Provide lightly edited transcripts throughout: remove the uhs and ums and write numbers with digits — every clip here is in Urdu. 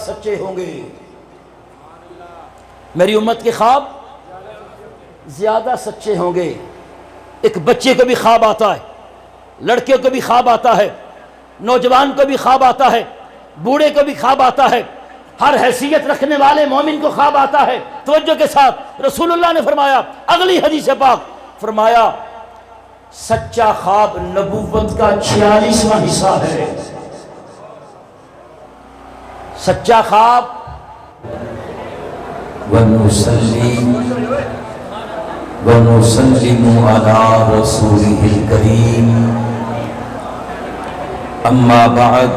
سچے ہوں گے۔ میری امت کے خواب زیادہ سچے ہوں گے۔ ایک بچے کو بھی خواب آتا ہے، لڑکے کو بھی خواب آتا ہے، نوجوان کو بھی خواب آتا ہے، بوڑھے کو بھی خواب آتا ہے، ہر حیثیت رکھنے والے مومن کو خواب آتا ہے۔ توجہ کے ساتھ رسول اللہ نے فرمایا، اگلی حدیث پاک فرمایا، سچا خواب نبوت کا 46واں حصہ ہے۔ سچا خواب ونسلم علی رسولہ الکریم اما بعد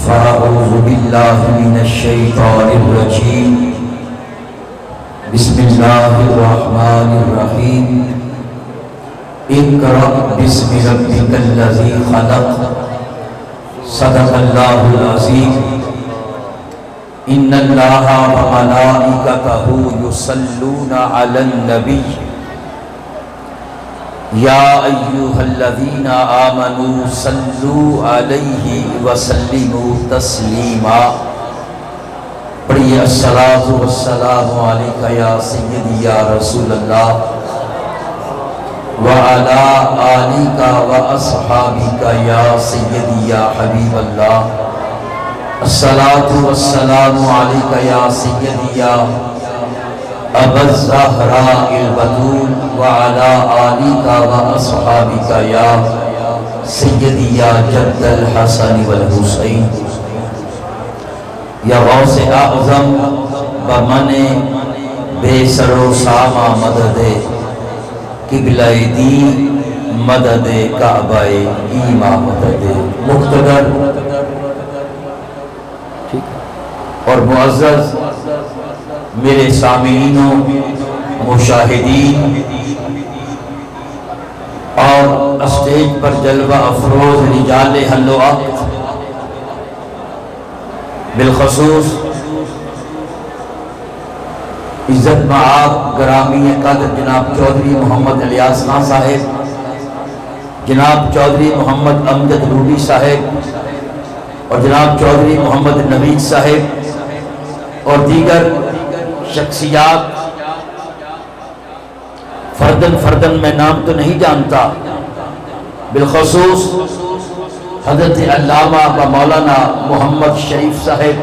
فاعوذ باللہ من الشیطان الرجیم بسم اللہ الرحمن الرحیم اقرأ باسم ربک الذی خلق صدق اللہ العظیم ان اللہ وملائکتہ یصلون علی النبی یا ایہا الذین آمنوا صلوا علیہ وسلموا تسلیما۔ پڑھیے الصلاۃ والسلام علیک یا سیدی یا رسول اللہ وعلی آلک واصحابک یا سیدی یا حبیب اللہ۔ الصلاۃ والسلام علیک یا سیدی یا ابا الزہراء البتول وعلی آلک واصحابک یا سیدی یا جد الحسن والحسین۔ یا غوث اعظم بمن بے سر و سامہ مدد قبلہ دی مدد کعبہ ایمہ مدد مقتدر اور معزز میرے سامعینوں، مشاہدین اور اسٹیج پر جلوہ افروز رجال حل و عقد، بالخصوص عزت مآب گرامی قدر جناب چودھری محمد الیاس خان صاحب، جناب چودھری محمد امجد روڈی صاحب اور جناب چودھری محمد نوید صاحب اور دیگر شخصیات، فردن میں نام تو نہیں جانتا، بالخصوص حضرت علامہ و مولانا محمد شریف صاحب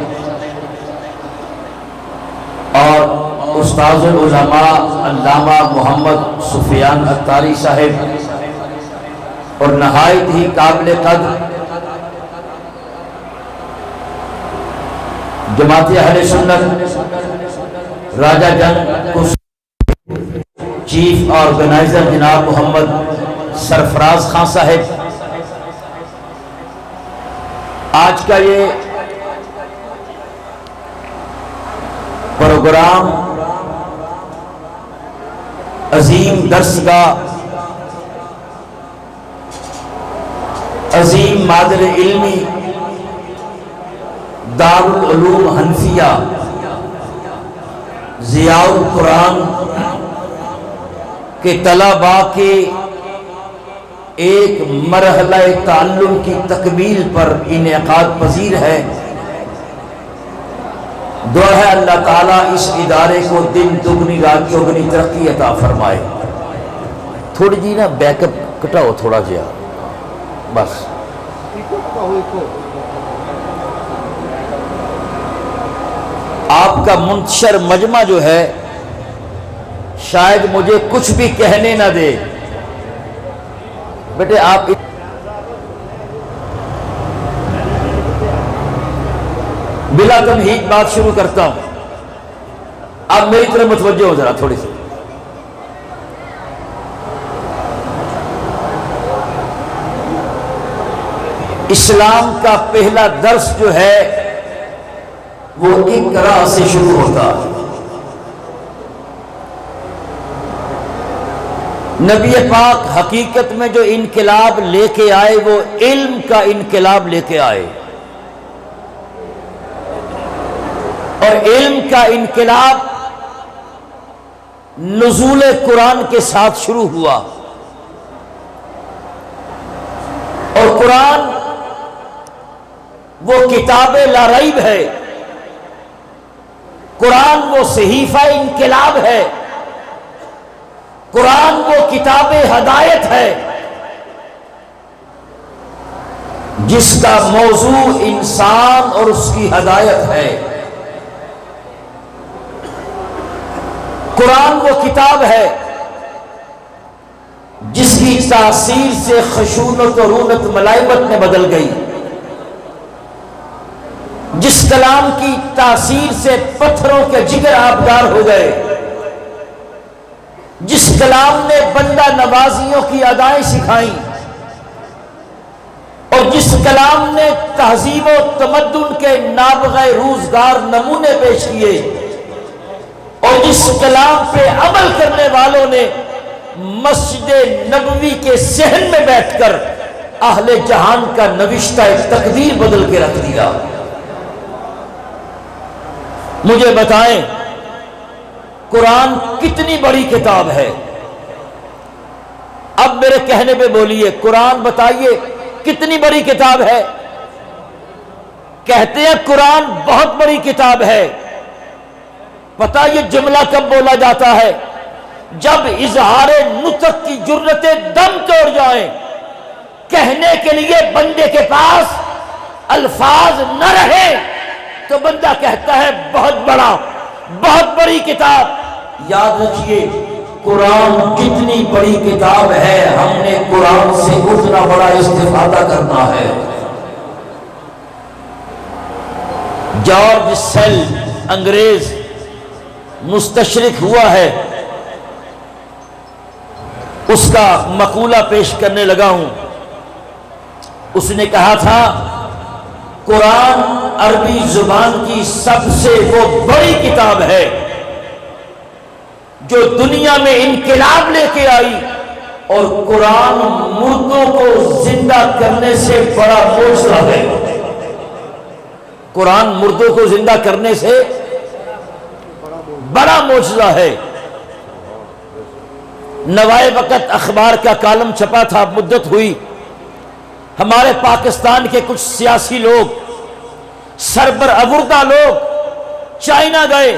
اور استاذ العلماء علامہ محمد سفیان اتاری صاحب اور نہایت ہی قابل قدر جماعت اہل سنت راجہ جنگ چیف آرگنائزر جناب محمد سرفراز خان صاحب، آج کا یہ پروگرام عظیم درسگاہ، عظیم مادر علمی دارالعلوم حنفیہ ضیاء القرآن کے طلباء کے ایک مرحلہ تعلم کی تکمیل پر انعقاد پذیر ہے۔ دعا ہے اللہ تعالیٰ اس ادارے کو دن دگنی رات چوگنی ترقی عطا فرمائے۔ تھوڑی جی نا بیک اپ کٹاؤ تھوڑا جیا بس۔ آپ کا منتشر مجمع جو ہے شاید مجھے کچھ بھی کہنے نہ دے۔ بیٹے آپ بلا تمہید بات شروع کرتا ہوں، آپ میری طرف متوجہ ہو ذرا تھوڑی سی۔ اسلام کا پہلا درس جو ہے وہ اقرا سے شروع ہوتا ہے۔ نبی پاک حقیقت میں جو انقلاب لے کے آئے وہ علم کا انقلاب لے کے آئے، اور علم کا انقلاب نزول قرآن کے ساتھ شروع ہوا، اور قرآن وہ کتاب لا ریب ہے، قرآن وہ صحیفہ انقلاب ہے، قرآن وہ کتاب ہدایت ہے جس کا موضوع انسان اور اس کی ہدایت ہے۔ قرآن وہ کتاب ہے جس کی تاثیر سے خشونت و رونت ملائمت میں بدل گئی، جس کلام کی تاثیر سے پتھروں کے جگر آبدار ہو گئے، جس کلام نے بندہ نوازیوں کی ادائیں سکھائیں، اور جس کلام نے تہذیب و تمدن کے نابغہ روزگار نمونے پیش کیے، اور جس کلام پہ عمل کرنے والوں نے مسجد نبوی کے صحن میں بیٹھ کر اہل جہان کا نوشتہ تقدیر بدل کے رکھ دیا۔ مجھے بتائیں قرآن کتنی بڑی کتاب ہے؟ اب میرے کہنے پہ بولیے، قرآن بتائیے کتنی بڑی کتاب ہے؟ کہتے ہیں قرآن بہت بڑی کتاب ہے۔ پتہ یہ جملہ کب بولا جاتا ہے؟ جب اظہار نطق کی جرتیں دم توڑ جائیں، کہنے کے لیے بندے کے پاس الفاظ نہ رہے تو بندہ کہتا ہے بہت بڑا، بہت بڑی کتاب۔ یاد رکھیے قرآن کتنی بڑی کتاب ہے، ہم نے قرآن سے اتنا بڑا استفادہ کرنا ہے۔ جارج سیل انگریز مستشرق ہوا ہے، اس کا مقولہ پیش کرنے لگا ہوں۔ اس نے کہا تھا قرآن عربی زبان کی سب سے وہ بڑی کتاب ہے جو دنیا میں انقلاب لے کے آئی، اور قرآن مردوں کو زندہ کرنے سے بڑا معجزہ ہے۔ قرآن مردوں کو زندہ کرنے سے بڑا معجزہ ہے۔ نوائے وقت اخبار کا کالم چھپا تھا، مدت ہوئی، ہمارے پاکستان کے کچھ سیاسی لوگ، سربراہ لوگ چائنا گئے۔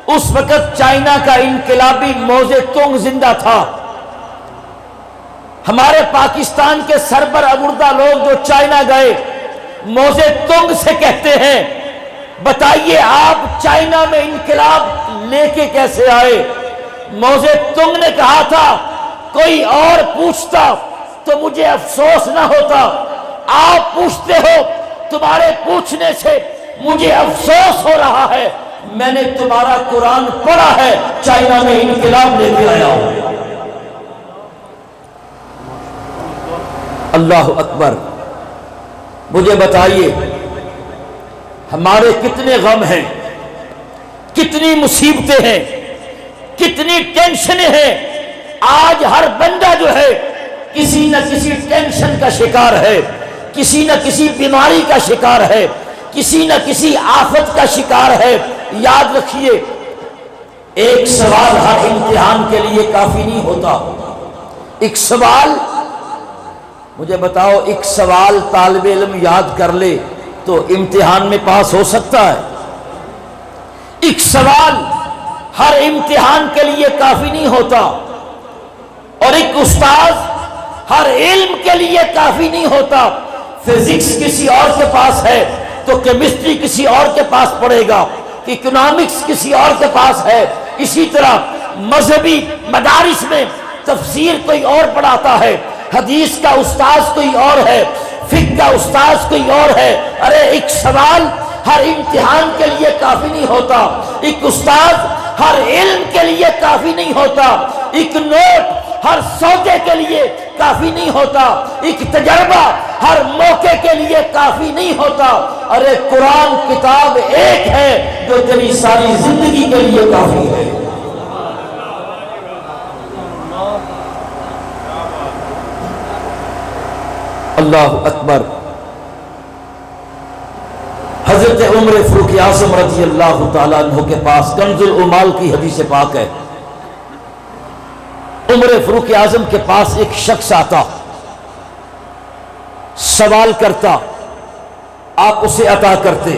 اس وقت چائنا کا انقلابی موزے تونگ زندہ تھا۔ ہمارے پاکستان کے سربراہ لوگ جو چائنا گئے، موزے تونگ سے کہتے ہیں بتائیے آپ چائنا میں انقلاب لے کے کیسے آئے؟ موزے تونگ نے کہا تھا کوئی اور پوچھتا تو مجھے افسوس نہ ہوتا، آپ پوچھتے ہو، تمہارے پوچھنے سے مجھے افسوس ہو رہا ہے، میں نے تمہارا قرآن پڑھا ہے، چائنا میں انقلاب لے کے آیا ہوں۔ اللہ اکبر۔ مجھے بتائیے ہمارے کتنے غم ہیں، کتنی مصیبتیں ہیں، کتنی ٹینشنیں ہیں۔ آج ہر بندہ جو ہے کسی نہ کسی ٹینشن کا شکار ہے، کسی نہ کسی بیماری کا شکار ہے، کسی نہ کسی آفت کا شکار ہے۔ یاد رکھیے ایک سوال ہر امتحان کے لیے کافی نہیں ہوتا۔ ایک سوال، مجھے بتاؤ، ایک سوال طالب علم یاد کر لے تو امتحان میں پاس ہو سکتا ہے؟ ایک سوال ہر امتحان کے لیے کافی نہیں ہوتا، اور ایک استاذ ہر علم کے لیے کافی نہیں ہوتا۔ فزکس کسی اور کے پاس ہے تو کیمسٹری کسی اور کے پاس پڑھے گا، اکنامکس کسی اور کے پاس ہے۔ اسی طرح مذہبی مدارس میں تفسیر کوئی اور پڑھاتا ہے، حدیث کا استاذ کوئی اور ہے، فقہ کا استاذ کوئی اور ہے۔ ارے ایک سوال ہر امتحان کے لیے کافی نہیں ہوتا، ایک استاذ ہر علم کے لیے کافی نہیں ہوتا، ایک نوٹ ہر سودے کے لیے کافی نہیں ہوتا، ایک تجربہ ہر موقع کے لیے کافی نہیں ہوتا۔ ارے قرآن کتاب ایک ہے جو تیری ساری زندگی کے لیے کافی ہے۔ اللہ اکبر۔ حضرت عمر فاروق اعظم رضی اللہ تعالیٰ عنہ کے پاس کنز العمال کی حدیث پاک ہے۔ عمر فاروق اعظم کے پاس ایک شخص آتا، سوال کرتا، آپ اسے عطا کرتے،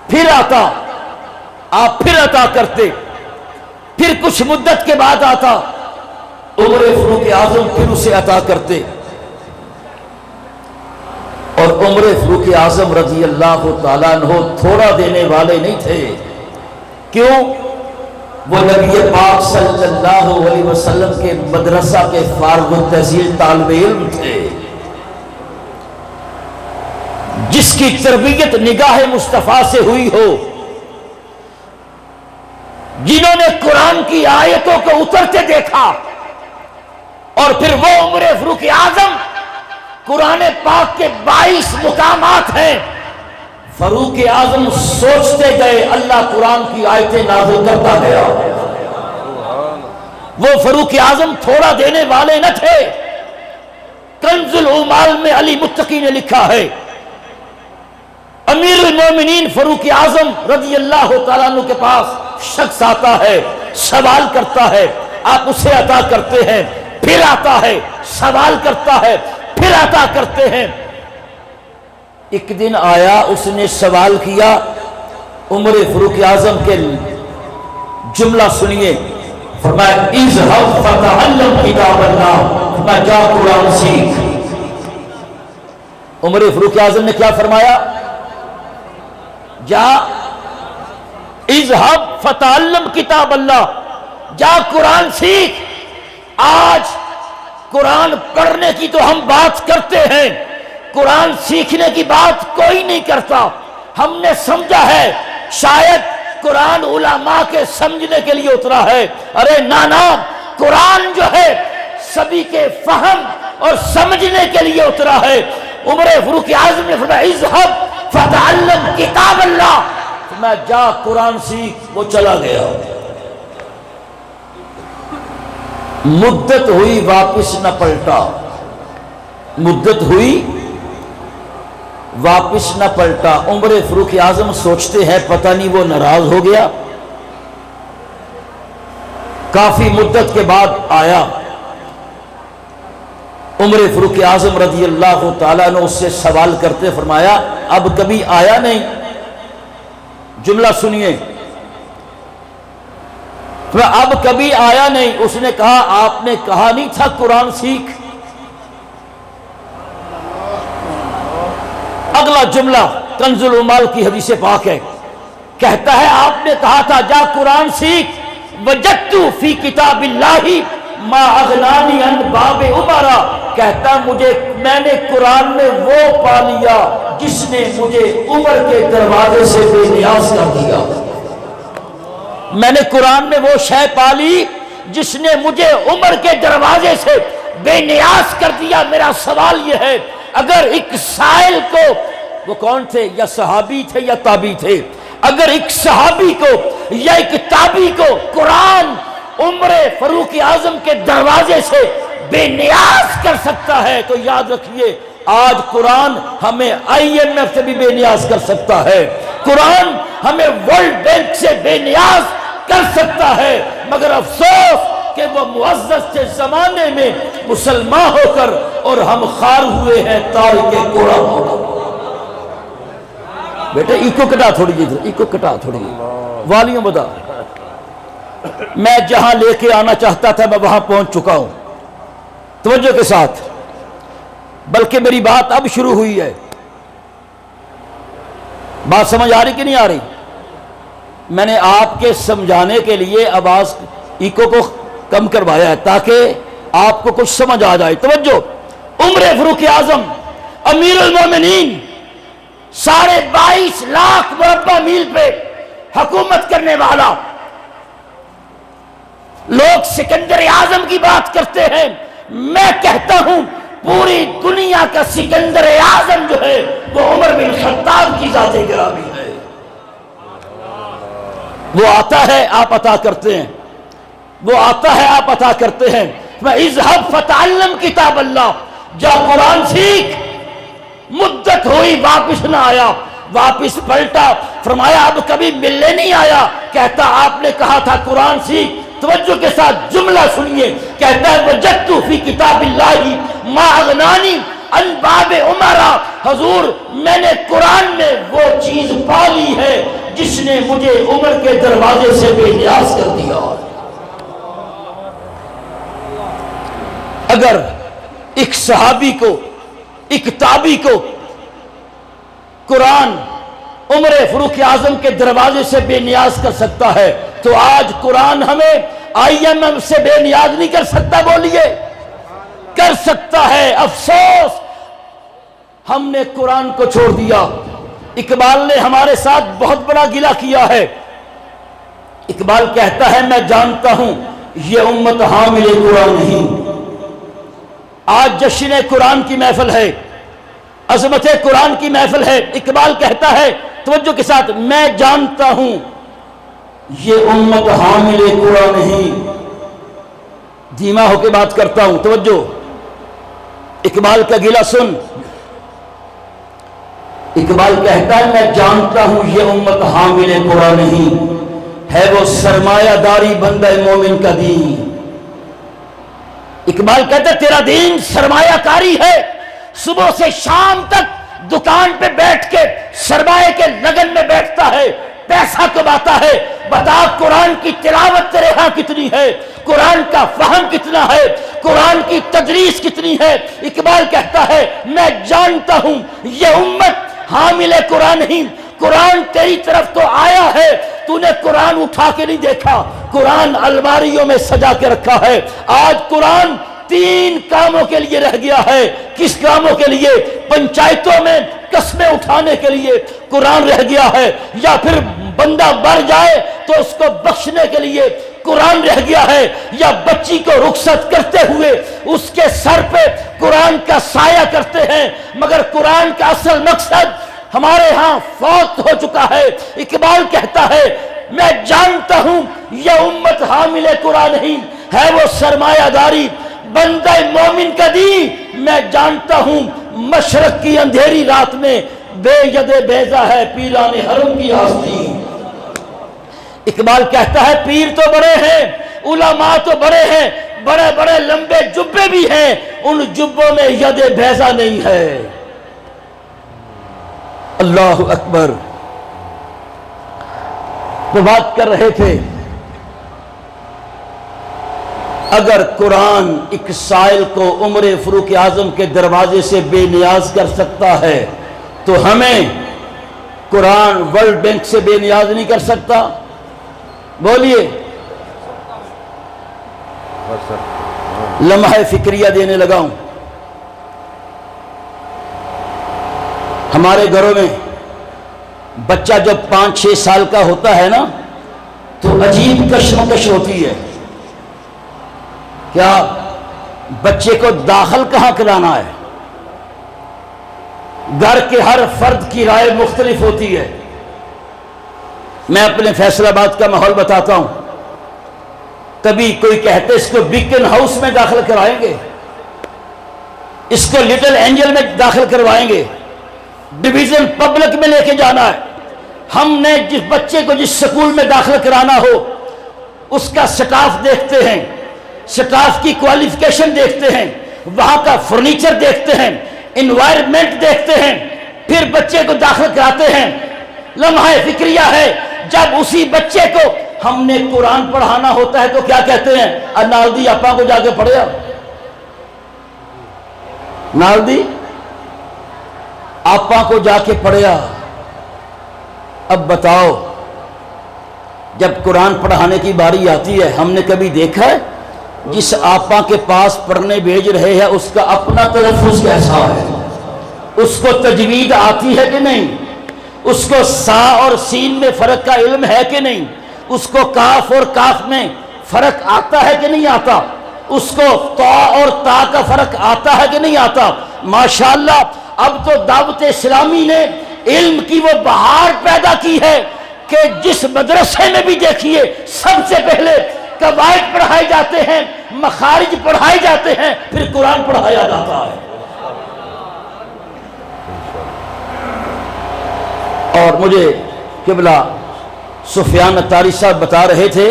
پھر آتا آپ پھر عطا کرتے، پھر کچھ مدت کے بعد آتا عمر فاروق اعظم پھر اسے عطا کرتے. اور عمر فاروق اعظم رضی اللہ تعالیٰ عنہ تھوڑا دینے والے نہیں تھے. کیوں؟ وہ نبی پاک صلی اللہ علیہ وسلم کے مدرسہ کے فارغ التحصیل طالب علم تھے، جس کی تربیت نگاہ مصطفیٰ سے ہوئی ہو، جنہوں نے قرآن کی آیتوں کو اترتے دیکھا. اور پھر وہ عمر فاروق اعظم، قرآن پاک کے 22 مقامات ہیں. فاروق اعظم سوچتے گئے، اللہ قرآن کی آیتیں نازل کرتا گیا. وہ فاروق اعظم تھوڑا دینے والے نہ تھے. کنز العمال میں علی متقی نے لکھا ہے، امیر المومنین فاروق اعظم رضی اللہ تعالیٰ عنہ کے پاس شخص آتا ہے، سوال کرتا ہے، آپ اسے عطا کرتے ہیں، پھر آتا ہے، سوال کرتا ہے، پھر عطا کرتے ہیں. ایک دن آیا، اس نے سوال کیا. عمر فاروق اعظم کے جملہ سنیے، فرمایا اذهب فتعلم کتاب اللہ، فرمایا جا قرآن سیکھ. عمر فاروق اعظم نے کیا فرمایا؟ جا اذهب فتعلم کتاب اللہ، جا قرآن سیکھ. آج قرآن پڑھنے کی تو ہم بات کرتے ہیں، قرآن سیکھنے کی بات کوئی نہیں کرتا. ہم نے سمجھا ہے شاید قرآن علماء کے سمجھنے کے لیے اترا ہے. ارے نانا، قرآن جو ہے سبھی کے فہم اور سمجھنے کے لیے اترا ہے. عمر فاروق اعظم نے فرمایا اذهب فتعلم کتاب اللہ، میں جا قرآن سیکھ. وہ چلا گیا. مدت ہوئی، واپس نہ پلٹا. مدت ہوئی، واپس نہ پلٹا. عمر فاروق اعظم سوچتے ہیں پتہ نہیں وہ ناراض ہو گیا. کافی مدت کے بعد آیا. عمر فاروق اعظم رضی اللہ تعالیٰ عنہ اس سے سوال کرتے، فرمایا اب کبھی آیا نہیں. جملہ سنیے، اب کبھی آیا نہیں. اس نے کہا آپ نے کہا نہیں تھا قرآن سیکھ. اگلا جملہ کنز العمال کی حدیث پاک ہے، کہتا ہے آپ نے کہا تھا جا قرآن سیکھ. وجدت فی کتاب اللہ ما اغنانی عن باب عمرہ، کہتا میں نے قرآن میں وہ پا لیا جس نے مجھے عمر کے دروازے سے بے نیاز کر دیا. میں نے قرآن میں وہ شے پا لی جس نے مجھے عمر کے دروازے سے بے نیاز کر دیا. میرا سوال یہ ہے، اگر ایک سائل کو، وہ کون تھے، یا صحابی تھے یا تابعی تھے، اگر ایک صحابی کو یا ایک تابعی کو قرآن عمر فاروق اعظم کے دروازے سے بے نیاز کر سکتا ہے، تو یاد رکھیے آج قرآن ہمیں IMF سے بھی بے نیاز کر سکتا ہے، قرآن ہمیں ورلڈ بینک سے بے نیاز کر سکتا ہے. مگر افسوس کہ وہ معزز سے زمانے میں مسلمان ہو کر اور ہم خار ہوئے ہیں تارک قرآن ہو کر. بیٹے ایکو کٹا تھوڑی جی، ایکو کٹا تھوڑی جی، والیوں بدا. میں جہاں لے کے آنا چاہتا تھا میں وہاں پہنچ چکا ہوں. توجہ کے ساتھ، بلکہ میری بات اب شروع ہوئی ہے. بات سمجھ آ رہی کہ نہیں آ رہی؟ میں نے آپ کے سمجھانے کے لیے آواز ایکو کو کم کروایا ہے تاکہ آپ کو کچھ سمجھ آ جائے. توجہ، عمر فاروق اعظم امیر المومنین 22.5 لاکھ مربع میل پہ حکومت کرنے والا. لوگ سکندر اعظم کی بات کرتے ہیں، میں کہتا ہوں پوری دنیا کا سکندر اعظم جو ہے وہ عمر بن خطاب کی ذات گرامی ہے. وہ آتا ہے آپ عطا کرتے ہیں، وہ آتا ہے آپ عطا کرتے ہیں. اذهب فتعلم کتاب اللہ، جا قرآن سیکھ. مدت ہوئی، واپس نہ آیا. واپس پلٹا، فرمایا اب کبھی ملنے نہیں آیا. کہتا آپ نے کہا تھا قرآن سیکھ. توجہ کے ساتھ جملہ سنیے، کہتا ہے وجدت فی کتاب اللہ ما اغنانی الباب عمرہ، حضور میں نے قرآن میں وہ چیز پالی ہے جس نے مجھے عمر کے دروازے سے بے نیاز کر دیا۔ اگر ایک صحابی کو، ایک تابعی کو قرآن عمر فاروق اعظم کے دروازے سے بے نیاز کر سکتا ہے تو آج قرآن ہمیں IMF سے بے نیاز نہیں کر سکتا؟ بولیے، کر سکتا ہے۔ افسوس ہم نے قرآن کو چھوڑ دیا۔ اقبال نے ہمارے ساتھ بہت بڑا گلہ کیا ہے۔ اقبال کہتا ہے میں جانتا ہوں یہ امت حامل قرآن نہیں۔ آج جشن قرآن کی محفل ہے، عظمت قرآن کی محفل ہے۔ اقبال کہتا ہے توجہ کے ساتھ، میں جانتا ہوں یہ امت حامل قرآن نہیں۔ دھیما ہو کے بات کرتا ہوں، توجہ، اقبال کا گلہ سن۔ اقبال کہتا ہے میں جانتا ہوں یہ امت حامل قرآن نہیں، ہے وہ سرمایہ داری بندہ مومن کا دین۔ اقبال کہتا ہے تیرا دین سرمایہ کاری ہے، صبح سے شام تک دکان پہ بیٹھ کے سرمایہ کے لگن میں بیٹھتا ہے، پیسہ کماتا ہے۔ بتا قرآن کی تلاوت تیرے ہاں کتنی ہے، قرآن کا فہم کتنا ہے، قرآن کی تدریس کتنی ہے؟ اقبال کہتا ہے میں جانتا ہوں یہ امت حامل قرآن نہیں۔ قرآن تیری طرف تو آیا ہے، تو نے قرآن اٹھا کے نہیں دیکھا، قرآن الماریوں میں سجا کے رکھا ہے۔ آج قرآن 3 کاموں کے لیے رہ گیا ہے۔ کس کاموں کے لیے؟ پنچایتوں میں قسمیں اٹھانے کے لیے قرآن رہ گیا ہے، یا پھر بندہ مر جائے تو اس کو بخشنے کے لیے قرآن رہ گیا ہے، یا بچی کو رخصت کرتے ہوئے اس کے سر پہ قرآن کا سایہ کرتے ہیں، مگر قرآن کا اصل مقصد ہمارے ہاں فوت ہو چکا ہے۔ اقبال کہتا ہے میں جانتا ہوں یہ امت حامل قرآن نہیں، ہے وہ سرمایہ داری بندہ مومن کا دین۔ میں جانتا ہوں مشرق کی اندھیری رات میں بے ید بیضا ہے پیران حرم کی آستین۔ اقبال کہتا ہے پیر تو بڑے ہیں، علماء تو بڑے ہیں، بڑے بڑے لمبے جبے بھی ہیں، ان جبوں میں ید بیضا نہیں ہے۔ اللہ اکبر۔ تو بات کر رہے تھے اگر قرآن ایک سائل کو عمر فاروق اعظم کے دروازے سے بے نیاز کر سکتا ہے تو ہمیں قرآن ورلڈ بینک سے بے نیاز نہیں کر سکتا؟ بولیے۔ لمحہ فکریہ دینے لگا ہوں۔ ہمارے گھروں میں بچہ جب 5-6 سال کا ہوتا ہے نا تو عجیب کشمکش ہوتی ہے، کیا بچے کو داخل کہاں کرانا ہے؟ گھر کے ہر فرد کی رائے مختلف ہوتی ہے۔ میں اپنے فیصل آباد کا ماحول بتاتا ہوں۔ کبھی کوئی کہتے اس کو بیکن ہاؤس میں داخل کروائیں گے، اس کو لٹل اینجل میں داخل کروائیں گے، ڈویژن پبلک میں لے کے جانا ہے۔ ہم نے جس بچے کو جس سکول میں داخل کرانا ہو اس کا سٹاف دیکھتے ہیں، سٹاف کی کوالیفیکیشن دیکھتے ہیں، وہاں کا فرنیچر دیکھتے ہیں، انوائرمنٹ دیکھتے ہیں، پھر بچے کو داخل کراتے ہیں۔ لمحہ فکریہ ہے جب اسی بچے کو ہم نے قرآن پڑھانا ہوتا ہے تو کیا کہتے ہیں؟ نالدی اپا کو جا کے پڑھیا، نالدی آپا کو جا کے پڑھیا۔ اب بتاؤ جب قرآن پڑھانے کی باری آتی ہے ہم نے کبھی دیکھا ہے جس آپا کے پاس پڑھنے بھیج رہے ہیں اس کا اپنا تلفظ کیسا ہے؟ اس کو تجوید آتی ہے کہ نہیں؟ اس کو سا اور سین میں فرق کا علم ہے کہ نہیں؟ اس کو کاف اور کاف میں فرق آتا ہے کہ نہیں آتا؟ اس کو تا اور تا کا فرق آتا ہے کہ نہیں آتا؟ ماشاءاللہ اب تو دعوت اسلامی نے علم کی وہ بہار پیدا کی ہے کہ جس مدرسے میں بھی دیکھیے سب سے پہلے قواعد پڑھائے جاتے ہیں، مخارج پڑھائے جاتے ہیں، پھر قرآن پڑھایا جاتا ہے۔ اور مجھے قبلہ سفیان اتاری صاحب بتا رہے تھے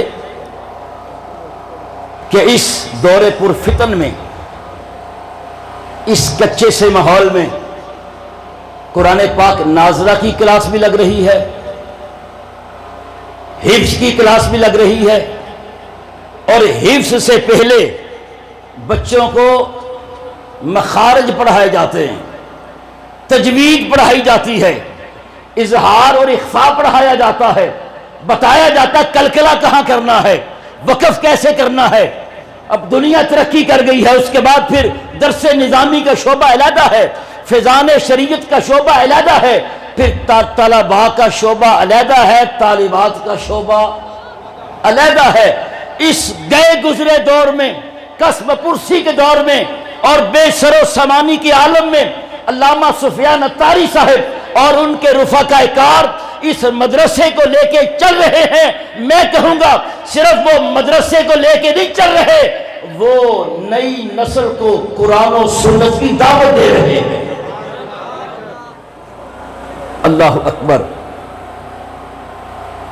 کہ اس دور پر فتن میں اس کچے سے ماحول میں قرآن پاک ناظرہ کی کلاس بھی لگ رہی ہے، حفظ کی کلاس بھی لگ رہی ہے، اور حفظ سے پہلے بچوں کو مخارج پڑھائے جاتے ہیں، تجوید پڑھائی جاتی ہے، اظہار اور اخفاء پڑھایا جاتا ہے، بتایا جاتا ہے کلکلا کہاں کرنا ہے، وقف کیسے کرنا ہے۔ اب دنیا ترقی کر گئی ہے، اس کے بعد پھر درس نظامی کا شعبہ علیحدہ ہے، فیضان شریعت کا شعبہ علیحدہ ہے، پھر طلباء کا شعبہ علیحدہ ہے، طالبات کا شعبہ علیحدہ ہے۔ اس گئے گزرے دور میں، کسب پرسی کے دور میں اور بے سر و سامانی کے عالم میں علامہ سفیان اتاری صاحب اور ان کے رفقاء کار اس مدرسے کو لے کے چل رہے ہیں۔ میں کہوں گا صرف وہ مدرسے کو لے کے نہیں چل رہے، وہ نئی نسل کو قرآن و سنت کی دعوت دے رہے ہیں۔ اللہ اکبر۔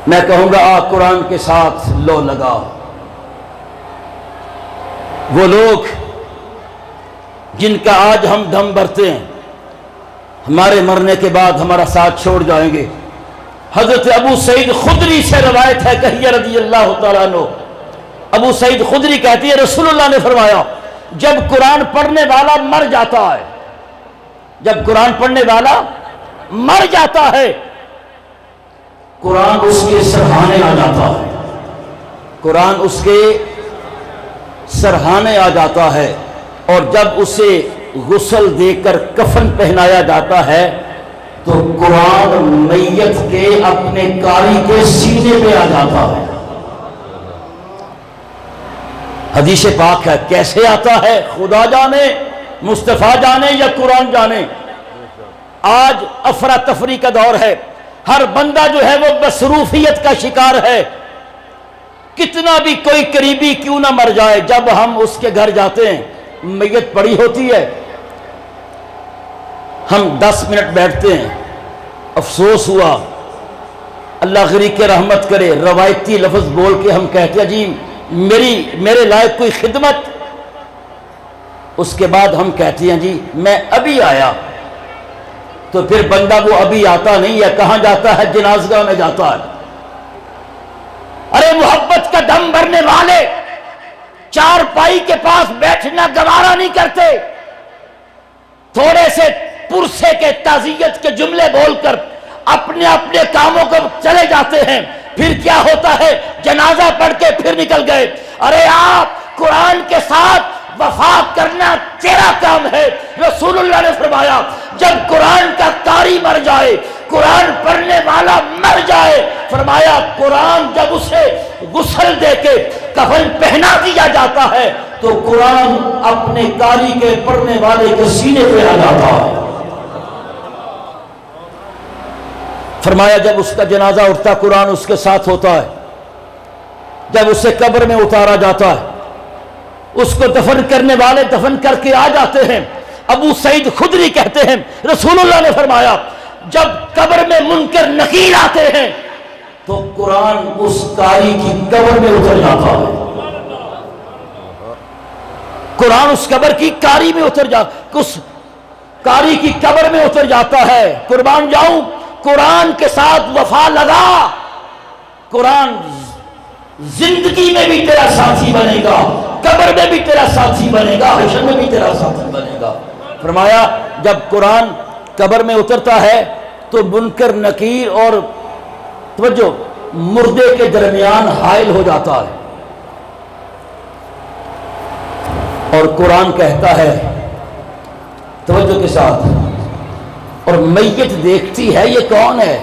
میں کہوں گا آ قرآن کے ساتھ لو لگا۔ وہ لوگ جن کا آج ہم دم بھرتے ہیں، ہمارے مرنے کے بعد ہمارا ساتھ چھوڑ جائیں گے۔ حضرت ابو سعید خدری سے روایت ہے، کہیے رضی اللہ تعالیٰ عنہ۔ ابو سعید خدری کہتی ہے رسول اللہ نے فرمایا جب قرآن پڑھنے والا مر جاتا ہے، جب قرآن پڑھنے والا مر جاتا ہے، قرآن اس کے سرہانے آ جاتا ہے، قرآن اس کے سرہانے آ جاتا ہے، اور جب اسے غسل دے کر کفن پہنایا جاتا ہے تو قرآن میت کے اپنے قاری کے سینے پہ آ جاتا ہے۔ حدیث پاک ہے، کیسے آتا ہے خدا جانے، مصطفیٰ جانے یا قرآن جانے۔ آج افراتفری کا دور ہے، ہر بندہ جو ہے وہ مصروفیت کا شکار ہے، کتنا بھی کوئی قریبی کیوں نہ مر جائے، جب ہم اس کے گھر جاتے ہیں میت پڑی ہوتی ہے، ہم 10 منٹ بیٹھتے ہیں، افسوس ہوا، اللہ غریق کے رحمت کرے، روایتی لفظ بول کے ہم کہتے ہیں جی میرے لائق کوئی خدمت، اس کے بعد ہم کہتے ہیں جی میں ابھی آیا، تو پھر بندہ وہ ابھی آتا نہیں ہے، کہاں جاتا ہے؟ جنازگاہ میں جاتا ہے۔ ارے محبت کا دم بھرنے والے چار پائی کے پاس بیٹھنا گوارا نہیں کرتے، تھوڑے سے پرسے کے تعزیت کے جملے بول کر اپنے اپنے کاموں کو چلے جاتے ہیں، پھر کیا ہوتا ہے؟ جنازہ پڑھ کے پھر نکل گئے۔ ارے آپ قرآن کے ساتھ وفا کرنا تیرا کام ہے۔ رسول اللہ نے فرمایا جب قرآن کا قاری مر جائے، قرآن پڑھنے والا مر جائے، فرمایا قرآن جب اسے غسل دے کے کفن پہنا دیا جاتا ہے تو قرآن اپنے قاری کے پڑھنے والے کے سینے پہ آ جاتا ہے۔ فرمایا جب اس کا جنازہ اٹھتا قرآن اس کے ساتھ ہوتا ہے، جب اسے قبر میں اتارا جاتا ہے، اس کو دفن کرنے والے دفن کر کے آ جاتے ہیں۔ ابو سعید خدری کہتے ہیں رسول اللہ نے فرمایا جب قبر میں منکر نکیر آتے ہیں تو قرآن اس قاری کی قبر میں اتر جاتا ہے، قرآن اس قبر کی قاری میں اتر جاتا، اس قاری کی قبر میں اتر جاتا ہے۔ قربان جاؤں، قرآن کے ساتھ وفا لگا، قرآن زندگی میں بھی تیرا ساتھی بنے گا، قبر میں بھی تیرا ساتھی بنے گا، حشر میں بھی تیرا ساتھی بنے گا۔ فرمایا جب قرآن قبر میں اترتا ہے تو منکر نکیر اور توجہ مردے کے درمیان حائل ہو جاتا ہے، اور قرآن کہتا ہے توجہ کے ساتھ، اور میت دیکھتی ہے یہ کون ہے؟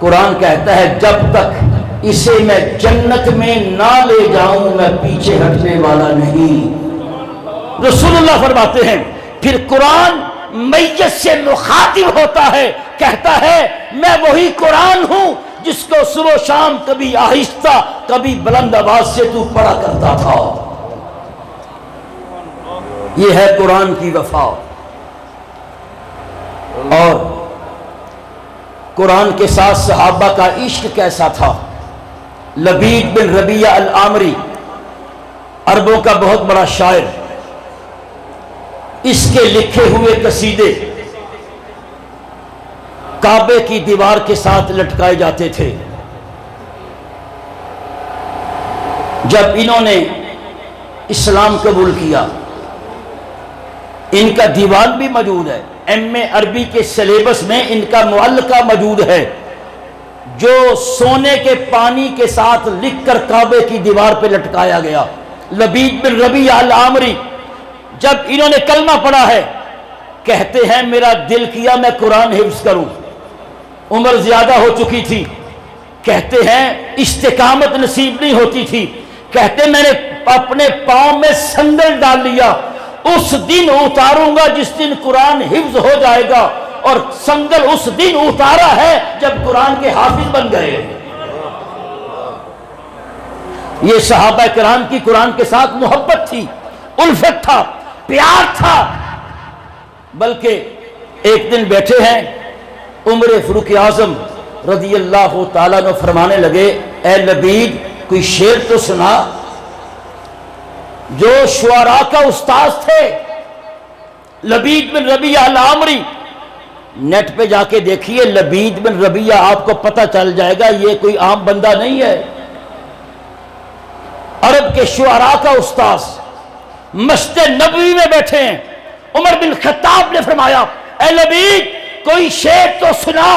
قرآن کہتا ہے جب تک اسے میں جنت میں نہ لے جاؤں میں پیچھے ہٹنے والا نہیں۔ رسول اللہ فرماتے ہیں پھر قرآن میت سے مخاطب ہوتا ہے، کہتا ہے میں وہی قرآن ہوں جس کو صبح و شام کبھی آہستہ کبھی بلند آواز سے تو پڑھا کرتا تھا۔ یہ ہے قرآن کی وفا۔ اور قرآن کے ساتھ صحابہ کا عشق کیسا تھا؟ لبید بن ربیعہ العامری عربوں کا بہت بڑا شاعر، اس کے لکھے ہوئے قصیدے کعبے کی دیوار کے ساتھ لٹکائے جاتے تھے۔ جب انہوں نے اسلام قبول کیا، ان کا دیوان بھی موجود ہے، ایم اے عربی کے سلیبس میں ان کا معلقہ موجود ہے، جو سونے کے پانی کے ساتھ لکھ کر کعبے کی دیوار پہ لٹکایا گیا۔ لبید بن ربیعہ العامری جب انہوں نے کلمہ پڑھا ہے، کہتے ہیں میرا دل کیا میں قرآن حفظ کروں، عمر زیادہ ہو چکی تھی، کہتے ہیں استقامت نصیب نہیں ہوتی تھی، کہتے میں نے اپنے پاؤں میں سندل ڈال لیا، اس دن اتاروں گا جس دن قرآن حفظ ہو جائے گا، اور سندل اس دن اتارا ہے جب قرآن کے حافظ بن گئے۔ یہ صحابہ کرام کی قرآن کے ساتھ محبت تھی، الفت تھا، پیار تھا۔ بلکہ ایک دن بیٹھے ہیں، عمر فاروق اعظم رضی اللہ تعالیٰ عنہ فرمانے لگے، اے لبید کوئی شعر تو سنا۔ جو شعراء کا استاذ تھے لبید بن ربیعہ العامری، نیٹ پہ جا کے دیکھیے لبید بن ربیعہ، آپ کو پتہ چل جائے گا یہ کوئی عام بندہ نہیں ہے، عرب کے شعراء کا استاذ، مسجد نبوی میں بیٹھے ہیں۔ عمر بن خطاب نے فرمایا، اے لبید کوئی شعر تو سنا۔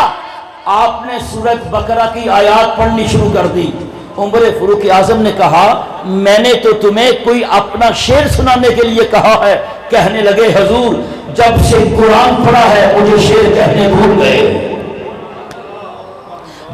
آپ نے سورۃ بقرہ کی آیات پڑھنی شروع کر دی۔ عمر فاروق اعظم نے کہا، میں نے تو تمہیں کوئی اپنا شعر سنانے کے لیے کہا ہے۔ کہنے لگے، حضور جب سے قرآن پڑھا ہے مجھے شعر کہنے بھول گئے،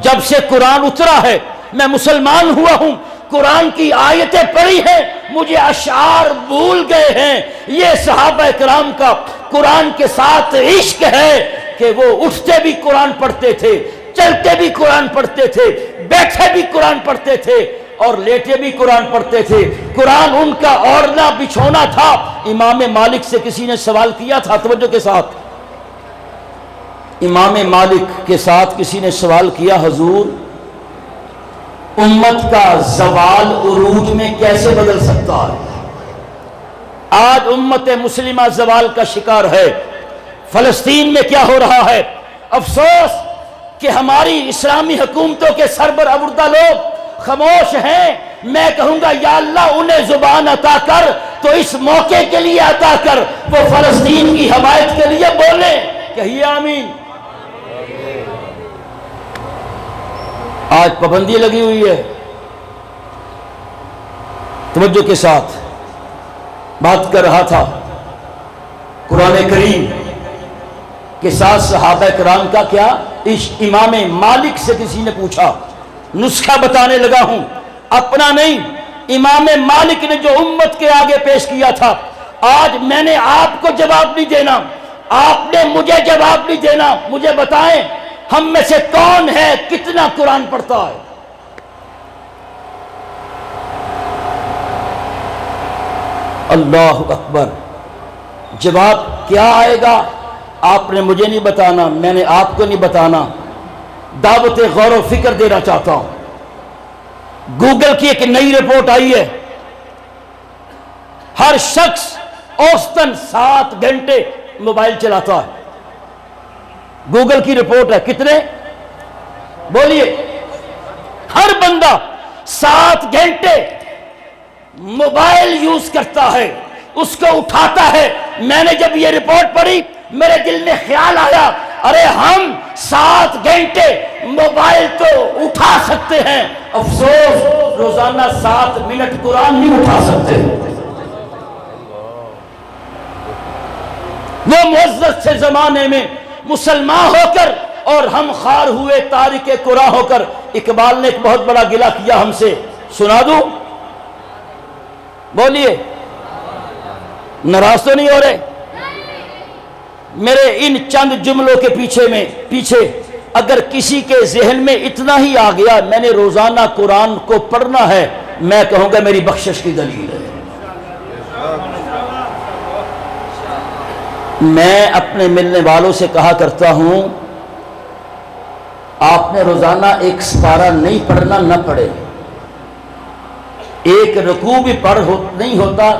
جب سے قرآن اترا ہے میں مسلمان ہوا ہوں، قرآن کی آیتیں پڑھی ہیں مجھے اشعار بھول گئے ہیں۔ یہ صحابہ کرام کا قرآن کے ساتھ عشق ہے کہ وہ اٹھتے بھی قرآن پڑھتے تھے، چلتے بھی قرآن پڑھتے تھے، بیٹھے بھی قرآن پڑھتے تھے، اور لیٹے بھی قرآن پڑھتے تھے۔ قرآن ان کا اوڑھنا بچھونا تھا۔ امام مالک سے کسی نے سوال کیا تھا، توجہ کے ساتھ، امام مالک کے ساتھ کسی نے سوال کیا، حضور امت کا زوال عروج میں کیسے بدل سکتا ہے؟ آج امت مسلمہ زوال کا شکار ہے۔ فلسطین میں کیا ہو رہا ہے؟ افسوس کہ ہماری اسلامی حکومتوں کے سربراہ لوگ خاموش ہیں۔ میں کہوں گا یا اللہ انہیں زبان عطا کر تو اس موقع کے لیے عطا کر، وہ فلسطین کی حمایت کے لیے بولیں۔ کہیے آمین۔ آج پابندی لگی ہوئی ہے۔ توجہ کے ساتھ بات کر رہا تھا، قرآن کریم کے ساتھ صحابہ کرام کا کیا عشق۔ امام مالک سے کسی نے پوچھا، نسخہ بتانے لگا ہوں، اپنا نہیں، امام مالک نے جو امت کے آگے پیش کیا تھا۔ آج میں نے آپ کو جواب نہیں دینا، آپ نے مجھے جواب نہیں دینا۔ مجھے بتائیں ہم میں سے کون ہے کتنا قرآن پڑھتا ہے؟ اللہ اکبر۔ جواب کیا آئے گا آپ نے مجھے نہیں بتانا، میں نے آپ کو نہیں بتانا۔ دعوت غور و فکر دینا چاہتا ہوں۔ گوگل کی ایک نئی رپورٹ آئی ہے، ہر شخص اوسطاً 7 گھنٹے موبائل چلاتا ہے۔ گوگل کی رپورٹ ہے، کتنے بولیے؟ ہر بندہ 7 گھنٹے موبائل یوز کرتا ہے، اس کو اٹھاتا ہے۔ میں نے جب یہ رپورٹ پڑھی میرے دل میں خیال آیا، ارے ہم 7 گھنٹے موبائل تو اٹھا سکتے ہیں، افسوس روزانہ 7 منٹ قرآن نہیں اٹھا سکتے۔ وہ معزز سے زمانے میں مسلمان ہو کر اور ہم خار ہوئے تارک قرآن ہو کر۔ اقبال نے ایک بہت بڑا گلہ کیا ہم سے، سنا دوں؟ بولیے، ناراض تو نہیں ہو رہے؟ میرے ان چند جملوں کے پیچھے اگر کسی کے ذہن میں اتنا ہی آ گیا میں نے روزانہ قرآن کو پڑھنا ہے، میں کہوں گا میری بخشش کی دلیل ہے۔ میں اپنے ملنے والوں سے کہا کرتا ہوں، آپ نے روزانہ 1 سپارہ نہیں پڑھنا، نہ پڑھے۔ 1 رکوع بھی پڑھ نہیں ہوتا،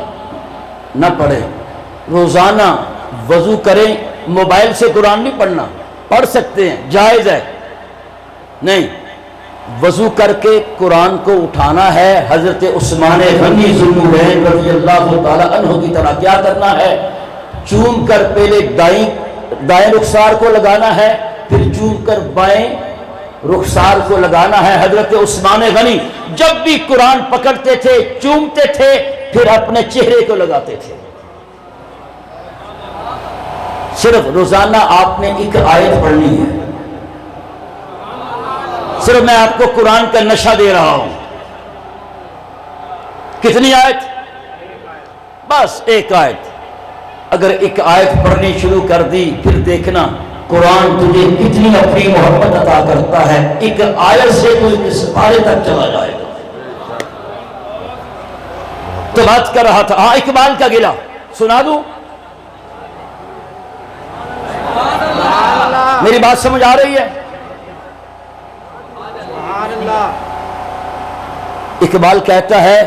نہ پڑھے۔ روزانہ وضو کریں، موبائل سے قرآن نہیں پڑھنا، پڑھ سکتے ہیں، جائز ہے، نہیں، وضو کر کے قرآن کو اٹھانا ہے۔ حضرت عثمان غنی ذوالنورین رضی اللہ تعالیٰ عنہ کی طرح کیا کرنا ہے؟ چوم کر پہلے دائیں رخسار کو لگانا ہے، پھر چوم کر بائیں رخسار کو لگانا ہے۔ حضرت عثمان غنی جب بھی قرآن پکڑتے تھے چومتے تھے، پھر اپنے چہرے کو لگاتے تھے۔ صرف روزانہ آپ نے ایک آیت پڑھنی ہے۔ صرف میں آپ کو قرآن کا نشہ دے رہا ہوں۔ کتنی آیت؟ بس ایک آیت۔ اگر ایک آیت پڑھنی شروع کر دی، پھر دیکھنا قرآن تجھے کتنی اپنی محبت عطا کرتا ہے۔ ایک آیت سے کوئی اس پارے تک چلا جائے گا۔ تو بات کر رہا تھا، ہاں اقبال کا گلا سنا دوں؟ میری بات سمجھ آ رہی ہے؟ اقبال کہتا ہے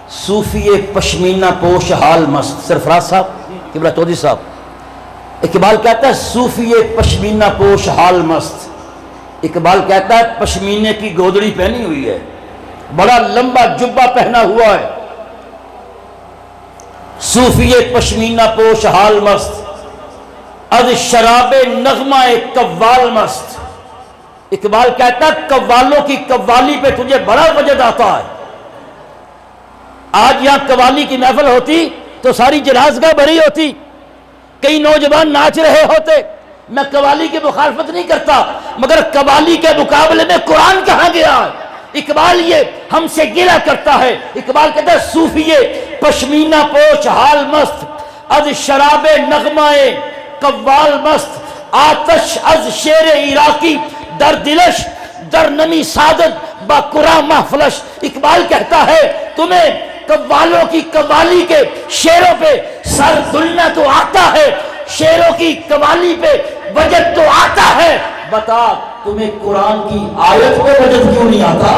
صوفی پشمینہ پوش حال مست، سرفراز صاحب، قبلہ چودھری صاحب، اقبال کہتا ہے صوفی پشمینہ پوش حال مست۔ اقبال کہتا ہے پشمینے کی گودڑی پہنی ہوئی ہے، بڑا لمبا جبہ پہنا ہوا ہے، صوفی پشمینہ پوش حال مست، از شراب نغمہ قوال مست۔ اقبال کہتا ہے قوالوں کی قوالی پہ تجھے بڑا وجد آتا ہے۔ آج یہاں قوالی کی محفل ہوتی تو ساری جنازگاہ بھری ہوتی، کئی نوجوان ناچ رہے ہوتے۔ میں قوالی کی مخالفت نہیں کرتا، مگر قوالی کے مقابلے میں قرآن کہاں گیا ہے؟ اقبال یہ ہم سے گلہ کرتا ہے۔ اقبال کہتا ہے صوفی پشمینہ پوش حال مست، از شراب نغمہ قوال مست، آتش از شیر عراقی در دلش، در نمی سعادت با قرآن محفلش۔ اقبال کہتا ہے تمہیں قوالوں کی قوالی کے شیروں پہ سر دلنا تو آتا ہے، شیروں کی قوالی پہ وجد تو آتا ہے، بتا تمہیں قرآن کی آیت پہ وجد کیوں نہیں آتا؟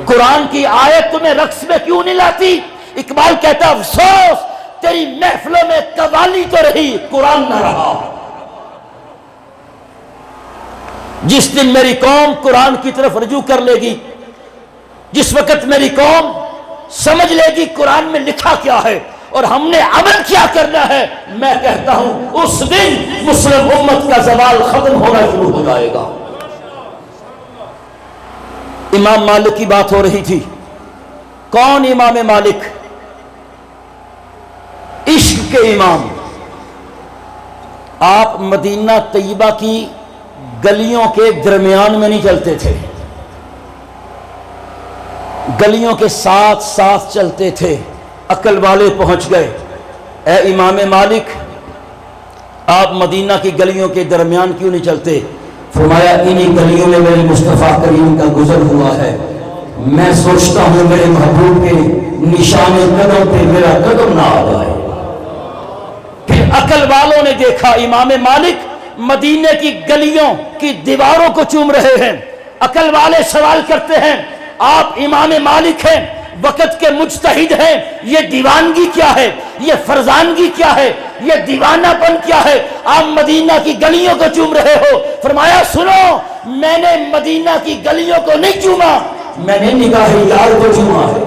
قرآن کی آیت تمہیں رقص میں کیوں نہیں لاتی؟ اقبال کہتا افسوس تیری محفلوں میں قوالی تو رہی، قرآن نہ رہا۔ جس دن میری قوم قرآن کی طرف رجوع کر لے گی، جس وقت میری قوم سمجھ لے گی قرآن میں لکھا کیا ہے اور ہم نے عمل کیا کرنا ہے، میں کہتا ہوں اس دن مسلم امت کا زوال ختم ہونا شروع ہو جائے گا۔ امام مالک کی بات ہو رہی تھی۔ کون امام مالک؟ عشق کے امام۔ آپ مدینہ طیبہ کی گلیوں کے درمیان میں نہیں چلتے تھے، گلیوں کے ساتھ ساتھ چلتے تھے۔ عقل والے پہنچ گئے، اے امام مالک آپ مدینہ کی گلیوں کے درمیان کیوں نہیں چلتے؟ فرمایا انہی گلیوں میں میرے مصطفیٰ کریم کا گزر ہوا ہے، میں سوچتا ہوں میرے محبوب کے نشان قدم پہ میرا قدم نہ آ جائے۔ پھر عقل والوں نے دیکھا امام مالک مدینے کی گلیوں کی دیواروں کو چوم رہے ہیں۔ عقل والے سوال کرتے ہیں آپ امام مالک ہیں، وقت کے مجتہد ہیں، یہ دیوانگی کیا ہے، یہ فرزانگی کیا ہے، یہ دیوانہ پن کیا ہے، آپ مدینہ کی گلیوں کو چوم رہے ہو؟ فرمایا سنو، میں نے مدینہ کی گلیوں کو نہیں چوما، میں نے نگاہ یار کو چوما ہے۔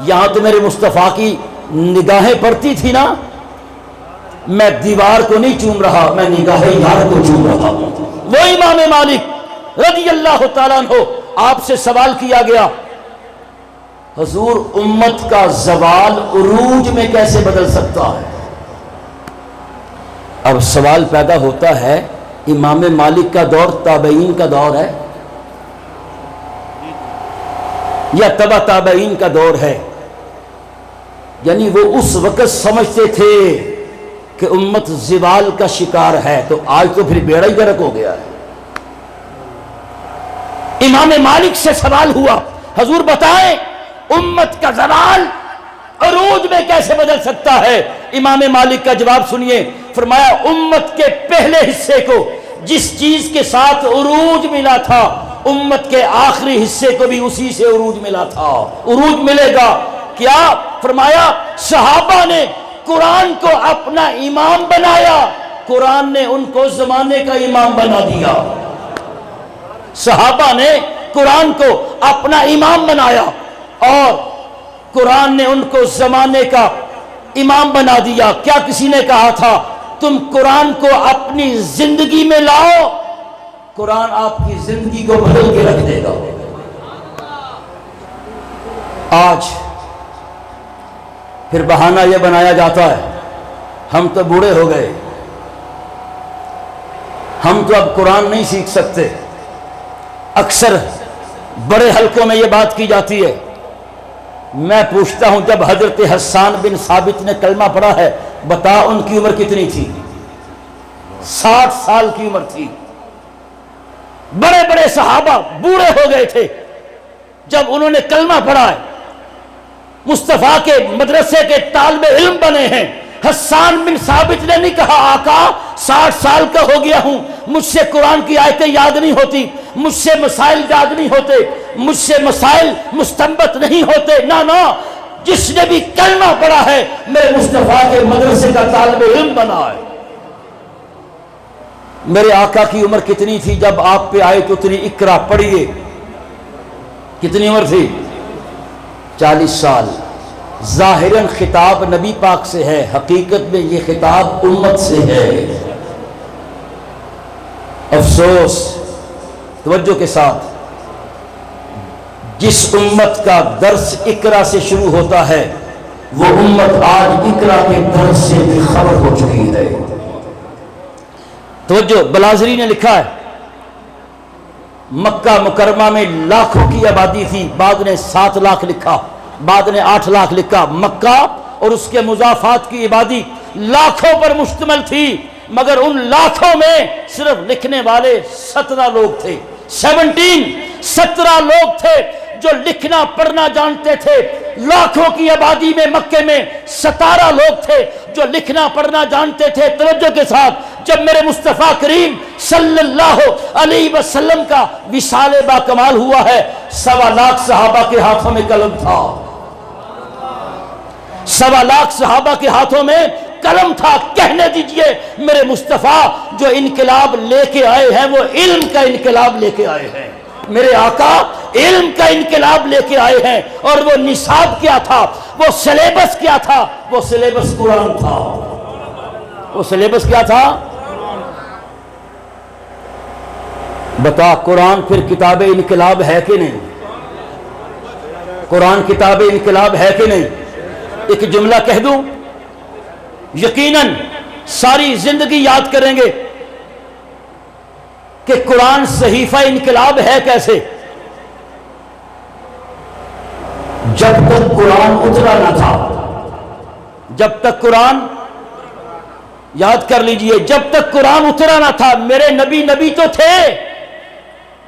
یہاں تو میرے مصطفیٰ کی نگاہیں پڑتی تھی نا، میں دیوار کو نہیں چوم رہا، میں نگاہ یار کو چوم رہا ہوں۔ وہ امام مالک رضی اللہ تعالیٰ عنہ، آپ سے سوال کیا گیا حضور امت کا زوال عروج میں کیسے بدل سکتا ہے؟ اب سوال پیدا ہوتا ہے امام مالک کا دور تابعین کا دور ہے یا تبع تابعین کا دور ہے؟ یعنی وہ اس وقت سمجھتے تھے کہ امت زوال کا شکار ہے، تو آج تو پھر بیڑا ہی غرق ہو گیا ہے۔ امام مالک سے سوال ہوا حضور بتائیں امت کا زوال عروج میں کیسے بدل سکتا ہے؟ امام مالک کا جواب سنیے، فرمایا امت کے پہلے حصے کو جس چیز کے ساتھ عروج ملا تھا، امت کے آخری حصے کو بھی اسی سے عروج ملا تھا۔ عروج ملے گا کیا فرمایا؟ صحابہ نے قرآن کو اپنا امام بنایا، قرآن نے ان کو زمانے کا امام بنا دیا۔ صحابہ نے قرآن کو اپنا امام بنایا اور قرآن نے ان کو زمانے کا امام بنا دیا۔ کیا کسی نے کہا تھا تم قرآن کو اپنی زندگی میں لاؤ، قرآن آپ کی زندگی کو بدل کے رکھ دے گا۔ آج پھر بہانہ یہ بنایا جاتا ہے ہم تو بوڑھے ہو گئے، ہم تو اب قرآن نہیں سیکھ سکتے۔ اکثر بڑے حلقوں میں یہ بات کی جاتی ہے۔ میں پوچھتا ہوں جب حضرت حسان بن ثابت نے کلمہ پڑھا ہے، بتا ان کی عمر کتنی تھی؟ 60 سال کی عمر تھی۔ بڑے بڑے صحابہ بوڑھے ہو گئے تھے جب انہوں نے کلمہ پڑھا ہے، مصطفیٰ کے مدرسے کے طالب علم بنے ہیں۔ حسان بن ثابت نے نہیں کہا آقا 60 سال کا ہو گیا ہوں، مجھ سے قرآن کی آیتیں یاد نہیں ہوتی، مجھ سے مسائل یاد نہیں ہوتے، مجھ سے مسائل مستنبط نہیں ہوتے۔ نہ، جس نے بھی کلمہ پڑھا ہے میرے مصطفیٰ کے مدرسے کا طالب علم بنا ہے۔ میرے آقا کی عمر کتنی تھی جب آپ پہ آئے تو اتنی اقرا پڑھیے، کتنی عمر تھی؟ 40 سال۔ ظاہراً خطاب نبی پاک سے ہے، حقیقت میں یہ خطاب امت سے ہے۔ افسوس، توجہ کے ساتھ، جس امت کا درس اقرا سے شروع ہوتا ہے وہ امت آج اقرا کے درس سے بھی خبر ہو چکی ہے۔ توجہ، بلازری نے لکھا ہے مکہ مکرمہ میں لاکھوں کی آبادی تھی، بعد نے 7 لاکھ لکھا، بعد نے 8 لاکھ لکھا۔ مکہ اور اس کے مضافات کی آبادی لاکھوں پر مشتمل تھی، مگر ان لاکھوں میں صرف لکھنے والے 17 لوگ تھے۔ 17 لوگ تھے جو لکھنا پڑھنا جانتے تھے۔ لاکھوں کی آبادی میں مکے میں 17 لوگ تھے جو لکھنا پڑھنا جانتے تھے۔ توجہ کے ساتھ، جب میرے مصطفیٰ کریم صلی اللہ علیہ وسلم کا وصال با کمال ہوا ہے، 1.25 لاکھ صحابہ کے ہاتھوں میں قلم تھا۔ 1.25 لاکھ صحابہ کے ہاتھوں میں قلم تھا۔ کہنے دیجئے میرے مصطفیٰ جو انقلاب لے کے آئے ہیں وہ علم کا انقلاب لے کے آئے ہیں۔ میرے آقا علم کا انقلاب لے کے آئے ہیں، اور وہ نصاب کیا تھا، وہ سلیبس کیا تھا؟ وہ سلیبس قرآن تھا۔ وہ سلیبس کیا تھا؟ بتا، قرآن پھر کتاب انقلاب ہے کہ نہیں؟ قرآن کتاب انقلاب ہے کہ نہیں؟ ایک جملہ کہہ دوں، یقیناً ساری زندگی یاد کریں گے کہ قرآن صحیفہ انقلاب ہے کیسے؟ جب تک قرآن اترا نہ تھا، جب تک قرآن، یاد کر لیجئے، جب تک قرآن اترا نہ تھا، میرے نبی تو تھے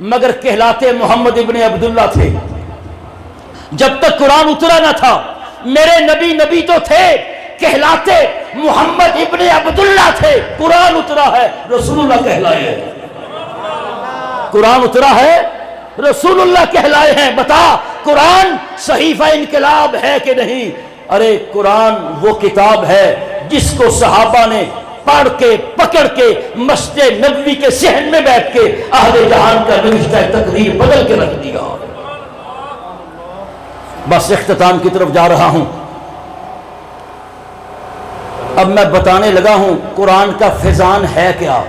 مگر کہلاتے محمد ابن عبداللہ تھے۔ جب تک قرآن اترا نہ تھا میرے نبی تو تھے، کہلاتے محمد ابن عبداللہ تھے۔ قرآن اترا ہے، رسول اللہ کہلائے ہیں۔ قرآن اترا ہے، رسول اللہ کہلائے ہیں۔ بتا، قرآن صحیفہ انقلاب ہے کہ نہیں؟ ارے قرآن وہ کتاب ہے جس کو صحابہ نے پڑھ کے پکڑ کے مسجد نبوی کے صحن میں بیٹھ کے اہل جہان کا نوشتہ تقریر بدل کے رکھ دیا۔ بس اختتام کی طرف جا رہا ہوں۔ اب میں بتانے لگا ہوں قرآن کا فیضان ہے کیا؟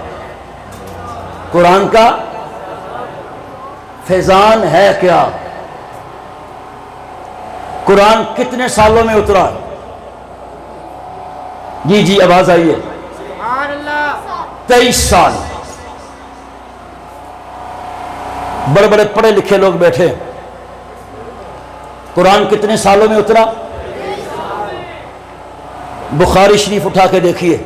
قرآن کا فیضان ہے کیا؟ قرآن کتنے سالوں میں اترا؟ جی آواز آئیے۔ 23 سال۔ بڑے بڑے پڑھے لکھے لوگ بیٹھے، قرآن کتنے سالوں میں اترا؟ بخاری شریف اٹھا کے دیکھیے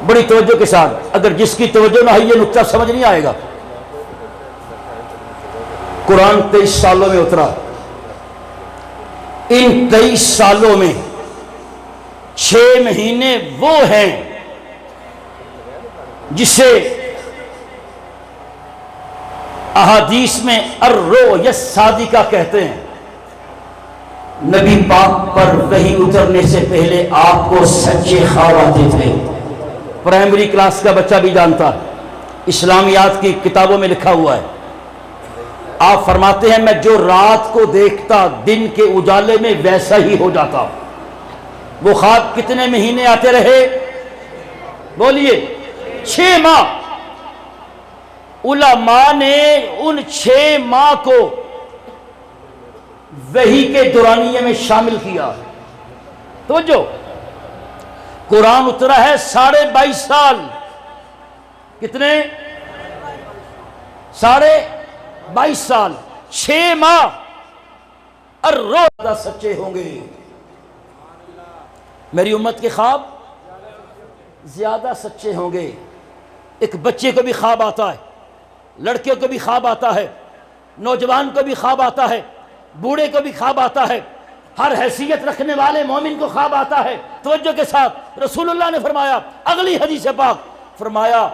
بڑی توجہ کے ساتھ، اگر جس کی توجہ نہ ہے یہ نقطہ سمجھ نہیں آئے گا۔ قرآن 23 سالوں میں اترا۔ ان 23 سالوں میں 6 مہینے وہ ہیں جسے احادیث میں الرؤیا الصادقہ کہتے ہیں۔ نبی پاک پر وحی اترنے سے پہلے آپ کو سچے خواب آتے تھے. پرائمری کلاس کا بچہ بھی جانتا ہے، اسلامیات کی کتابوں میں لکھا ہوا ہے. آپ فرماتے ہیں میں جو رات کو دیکھتا دن کے اجالے میں ویسا ہی ہو جاتا. وہ خواب کتنے مہینے آتے رہے؟ بولیے 6 ماہ. علماء نے ان 6 ماہ کو وحی کے دورانیے میں شامل کیا. توجہ، قرآن اترا ہے 22.5 سال. کتنے؟ 22.5 سال. 6 ماہ اور روزہ سچے ہوں گے. میری امت کے خواب زیادہ سچے ہوں گے. ایک بچے کو بھی خواب آتا ہے، لڑکیوں کو بھی خواب آتا ہے، نوجوان کو بھی خواب آتا ہے، بوڑھے کو بھی خواب آتا ہے، ہر حیثیت رکھنے والے مومن کو خواب آتا ہے. توجہ کے ساتھ رسول اللہ نے فرمایا، اگلی حدیث پاک فرمایا،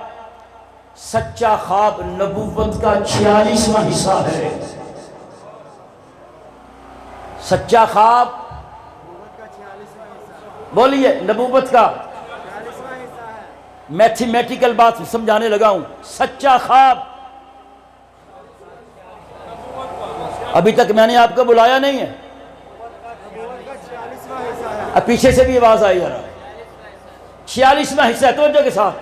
سچا خواب نبوت کا 46واں حصہ ہے. سچا خواب، بولیے، نبوت کا میتھمیٹیکل بات سمجھانے لگا ہوں. سچا خواب، ابھی تک میں نے آپ کو بلایا نہیں ہے. اب پیچھے سے بھی آواز آئی ذرا. 46واں حصہ ہے. توجہ کے ساتھ.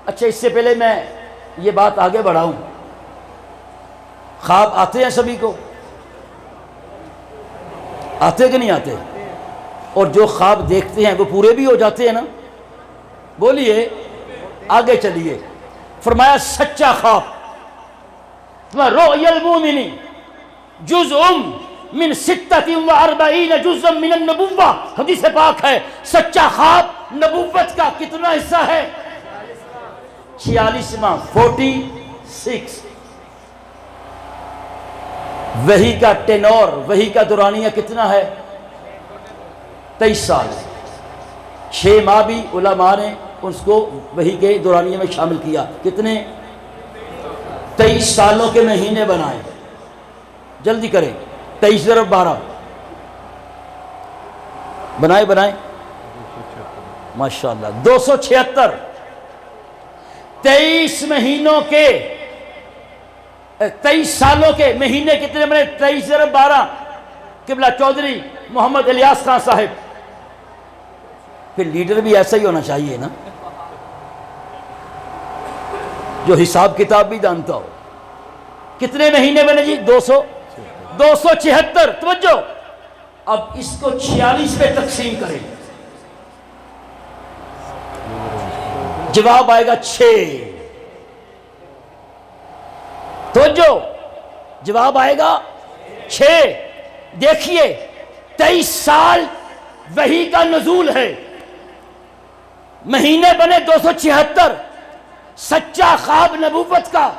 اچھا، اس سے پہلے میں یہ بات آگے بڑھاؤں، خواب آتے ہیں سبھی کو؟ آتے کہ نہیں آتے؟ اور جو خواب دیکھتے ہیں وہ پورے بھی ہو جاتے ہیں نا؟ بولیے، آگے چلیے. فرمایا سچا خواب، رؤیا المؤمن جزء من 46 جزءا من النبوہ. حدیث پاک ہے، سچا خواب نبوت کا کتنا حصہ ہے؟ 46واں. 46. وحی کا ٹینور، وحی کا دورانیہ کتنا ہے؟ 23 سال. 6 ماہ بھی علماء نے اس کو وحی کے دورانیے میں شامل کیا. کتنے؟ 23 سالوں کے مہینے بنائے. جلدی کریں. 23 ضرب 12 بنائیں. ماشاءاللہ 276. 23 مہینوں کے 23 سالوں کے مہینے کتنے بنے؟ 23 ضرب 12. قبلہ چودھری محمد الیاس خان صاحب. پھر لیڈر بھی ایسا ہی ہونا چاہیے نا، جو حساب کتاب بھی جانتا ہو. کتنے مہینے بنے جی؟ 276. توجہ، اب اس کو 46 پہ تقسیم کریں، جواب آئے گا 6. توجہ، جواب آئے گا 6. دیکھیے، 23 سال وحی کا نزول ہے، مہینے بنے 276. سچا خواب نبوت کا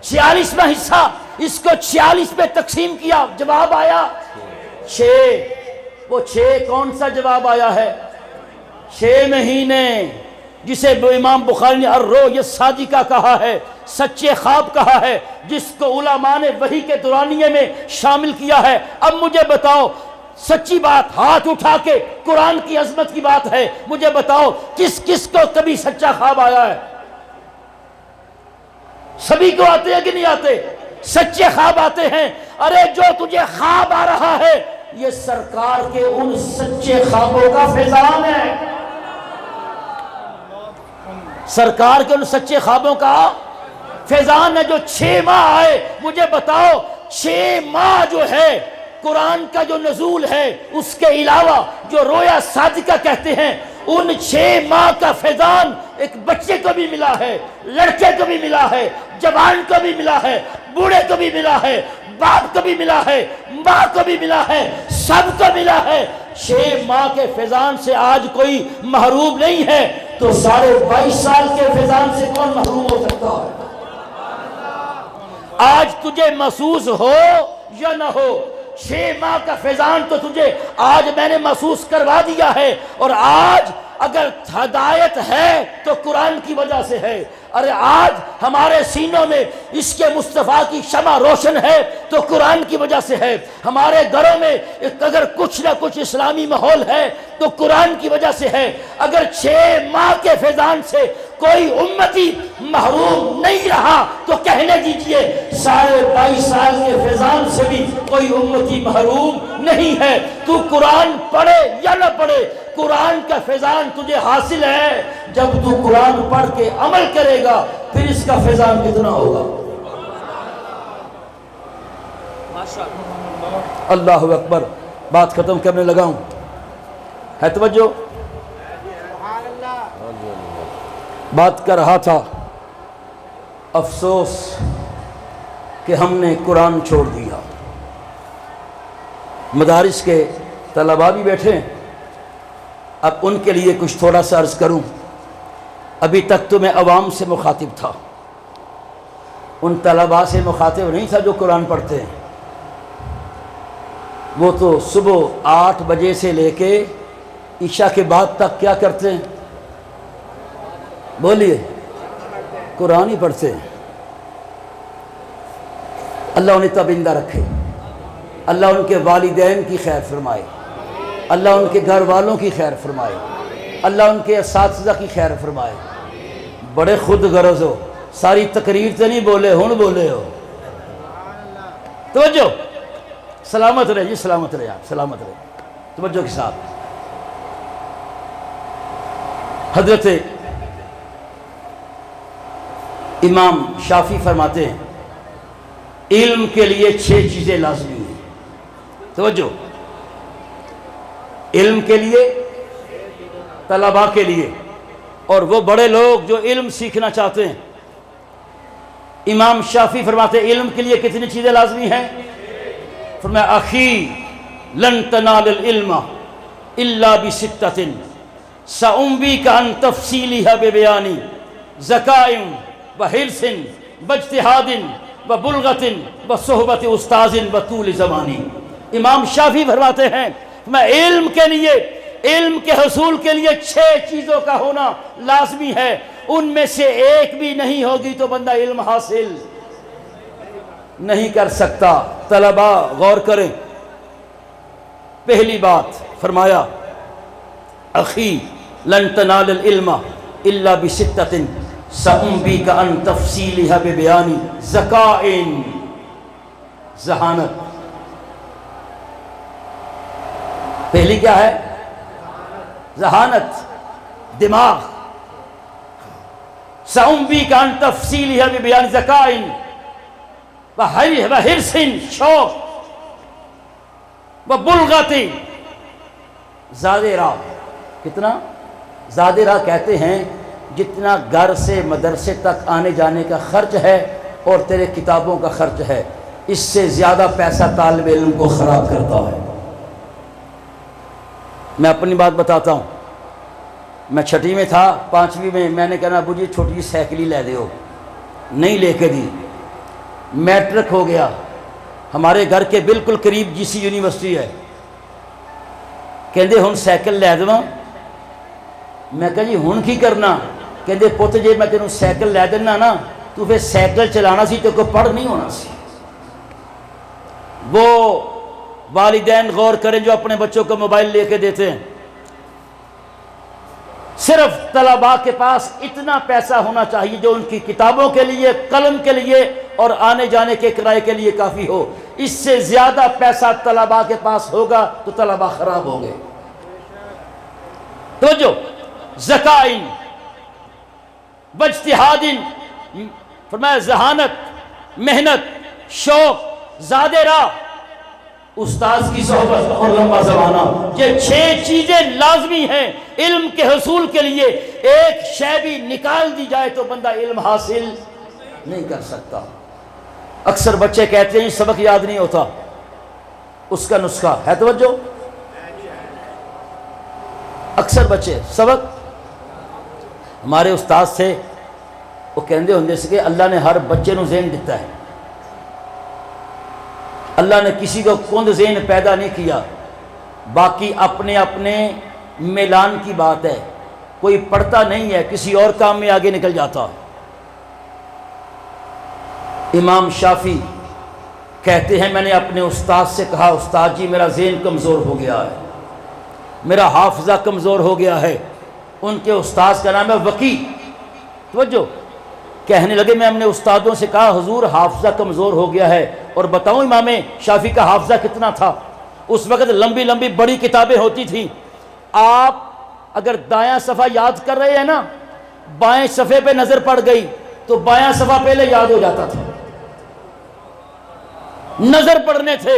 46واں حصہ، اس کو 46 پہ تقسیم کیا، جواب آیا 6. وہ 6 کون سا جواب آیا ہے؟ 6 مہینے، جسے امام بخاری نے الرؤیا الصادقہ کہا ہے، سچے خواب کہا ہے، جس کو علماء نے وحی کے دورانیے میں شامل کیا ہے. اب مجھے بتاؤ، سچی بات، ہاتھ اٹھا کے، قرآن کی عظمت کی بات ہے، مجھے بتاؤ کس کس کو کبھی سچا خواب آیا ہے؟ سبھی کو آتے ہیں کہ نہیں آتے؟ سچے خواب آتے ہیں. ارے جو تجھے خواب آ رہا ہے، یہ سرکار کے ان سچے خوابوں کا فیضان ہے. سرکار کے ان سچے خوابوں کا فیضان ہے جو 6 ماہ آئے. مجھے بتاؤ 6 ماہ جو ہے قرآن کا جو نزول ہے، اس کے علاوہ جو رویا صادقہ کہتے ہیں، ان 6 ماہ کا فیضان ایک بچے کو بھی ملا ہے، لڑکے کو بھی ملا ہے، جوان کو بھی ملا ہے، بوڑھے کو بھی ملا ہے، باپ کو بھی ملا ہے، ماں کو بھی ملا ہے، سب کو ملا ہے. 6 ماہ کے فیضان سے آج کوئی محروم نہیں ہے، تو 22.5 سال کے فیضان سے کون محروم ہو سکتا ہے؟ آج تجھے محسوس ہو یا نہ ہو، 6 ماہ کا فیضان تو تجھے آج میں نے محسوس کروا دیا ہے. اور آج اگر ہدایت ہے تو قرآن کی وجہ سے ہے۔ ارے آج ہمارے سینوں میں اس کے مصطفیٰ کی شمع روشن ہے تو قرآن کی وجہ سے ہے۔ ہمارے گھروں میں اگر کچھ نہ کچھ اسلامی ماحول ہے تو قرآن کی وجہ سے ہے۔ اگر 6 ماہ کے فیضان سے کوئی امتی محروم نہیں رہا تو کہنے دیجئے 22.5 سال کے فیضان سے بھی کوئی امتی محروم نہیں ہے۔ تو قرآن پڑھے یا نہ پڑھے، قرآن کا فیضان تجھے حاصل ہے۔ جب تو قرآن پڑھ کے عمل کرے گا پھر اس کا فیضان کتنا ہوگا۔ اللہ اکبر۔ بات ختم کرنے لگا ہوں، ہے توجہ؟ بات کر رہا تھا افسوس کہ ہم نے قرآن چھوڑ دیا۔ مدارس کے طلباء بھی بیٹھے ہیں، اب ان کے لیے کچھ تھوڑا سا عرض کروں۔ ابھی تک تو میں عوام سے مخاطب تھا، ان طلباء سے مخاطب نہیں تھا جو قرآن پڑھتے ہیں۔ وہ تو صبح 8 بجے سے لے کے عشاء کے بعد تک کیا کرتے ہیں؟ بولیے، قرآن ہی پڑھتے ہیں۔ اللہ انہیں تابندہ رکھے، اللہ ان کے والدین کی خیر فرمائے، اللہ ان کے گھر والوں کی خیر فرمائے، اللہ ان کے اساتذہ کی خیر فرمائے۔ بڑے خود غرض ہو، ساری تقریر تو نہیں بولے، ہن بولے ہو۔ توجہ، سلامت رہے جی، سلامت رہے آپ، سلامت رہے۔ توجہ کے ساتھ حضرت امام شافعی فرماتے ہیں علم کے لیے 6 چیزیں لازمی ہیں۔ توجہ، علم کے لیے، طلباء کے لیے، اور وہ بڑے لوگ جو علم سیکھنا چاہتے ہیں۔ امام شافعی فرماتے ہیں علم کے لیے کتنی چیزیں لازمی ہیں؟ فرمایا اخی لن تنال العلم الا بستۃ سأنبیک عن تفصیلها ببیان ذکاء وحرص واجتہاد وبلغۃ وصحبت استاذ وطول زمانی۔ امام شافعی فرماتے ہیں میں علم کے لیے، علم کے حصول کے لیے 6 چیزوں کا ہونا لازمی ہے، ان میں سے ایک بھی نہیں ہوگی تو بندہ علم حاصل نہیں کر سکتا۔ طلباء غور کریں، پہلی بات فرمایا اخی لن تنال العلم الا بستۃ سأنبیک عن تفصیلها ببیان ذکاء، ذہانت۔ پہلی کیا ہے؟ ذہانت، دماغ۔ سأنبیک عن تفصیلها ببیان ذکاء وحرص، شوق، وبلغۃ، زاد راہ۔ کتنا؟ زاد راہ کہتے ہیں جتنا گھر سے مدرسے تک آنے جانے کا خرچ ہے اور تیرے کتابوں کا خرچ ہے، اس سے زیادہ پیسہ طالب علم کو خراب کرتا ہے۔ میں اپنی بات بتاتا ہوں، میں 6ٹھی میں تھا، 5ویں میں میں نے کہا ابو جی چھوٹی سائیکل ہی لے دیو، نہیں لے کے دی۔ میٹرک ہو گیا، ہمارے گھر کے بالکل قریب جی سی یونیورسٹی ہے، کہندے ہن سائیکل لے دواں؟ میں کہا جی ہن کی کرنا؟ کہندے پوت جے میں تینوں سائیکل لے دینا نا تو پھر سائیکل چلانا سی تو کوئی پڑھ نہیں ہونا سی۔ وہ والدین غور کریں جو اپنے بچوں کو موبائل لے کے دیتے ہیں، صرف طلباء کے پاس اتنا پیسہ ہونا چاہیے جو ان کی کتابوں کے لیے، قلم کے لیے اور آنے جانے کے کرائے کے لیے کافی ہو۔ اس سے زیادہ پیسہ طلباء کے پاس ہوگا تو طلباء خراب ہوں گے۔ توجہ، ذکاء واجتہاد، فرمایا ذہانت، محنت، شوق، زاد راہ، استاذ کی صحبت اور لمبا زمانہ۔ یہ 6 چیزیں لازمی ہیں علم کے حصول کے لیے۔ ایک شے بھی نکال دی جائے تو بندہ علم حاصل نہیں کر سکتا۔ اکثر بچے کہتے ہیں سبق یاد نہیں ہوتا، اس کا نسخہ ہے توجہ، اکثر بچے سبق، ہمارے استاذ تھے وہ کہندے ہوندے سے کہ اللہ نے ہر بچے نو ذہن دیتا ہے، اللہ نے کسی کو کند ذہن پیدا نہیں کیا، باقی اپنے اپنے میلان کی بات ہے۔ کوئی پڑھتا نہیں ہے، کسی اور کام میں آگے نکل جاتا۔ امام شافعی کہتے ہیں میں نے اپنے استاد سے کہا استاد جی میرا ذہن کمزور ہو گیا ہے، میرا حافظہ کمزور ہو گیا ہے۔ ان کے استاد کا نام ہے وکی۔ توجہ، کہنے لگے میں اپنے استادوں سے کہا حضور حافظہ کمزور ہو گیا ہے، اور بتاؤں امام شافعی کا حافظہ کتنا تھا؟ اس وقت لمبی لمبی بڑی کتابیں ہوتی تھیں، آپ اگر دایاں صفحہ یاد کر رہے ہیں نا، بائیں صفحے پہ نظر پڑ گئی تو بایاں صفحہ پہلے یاد ہو جاتا تھا۔ نظر پڑنے تھے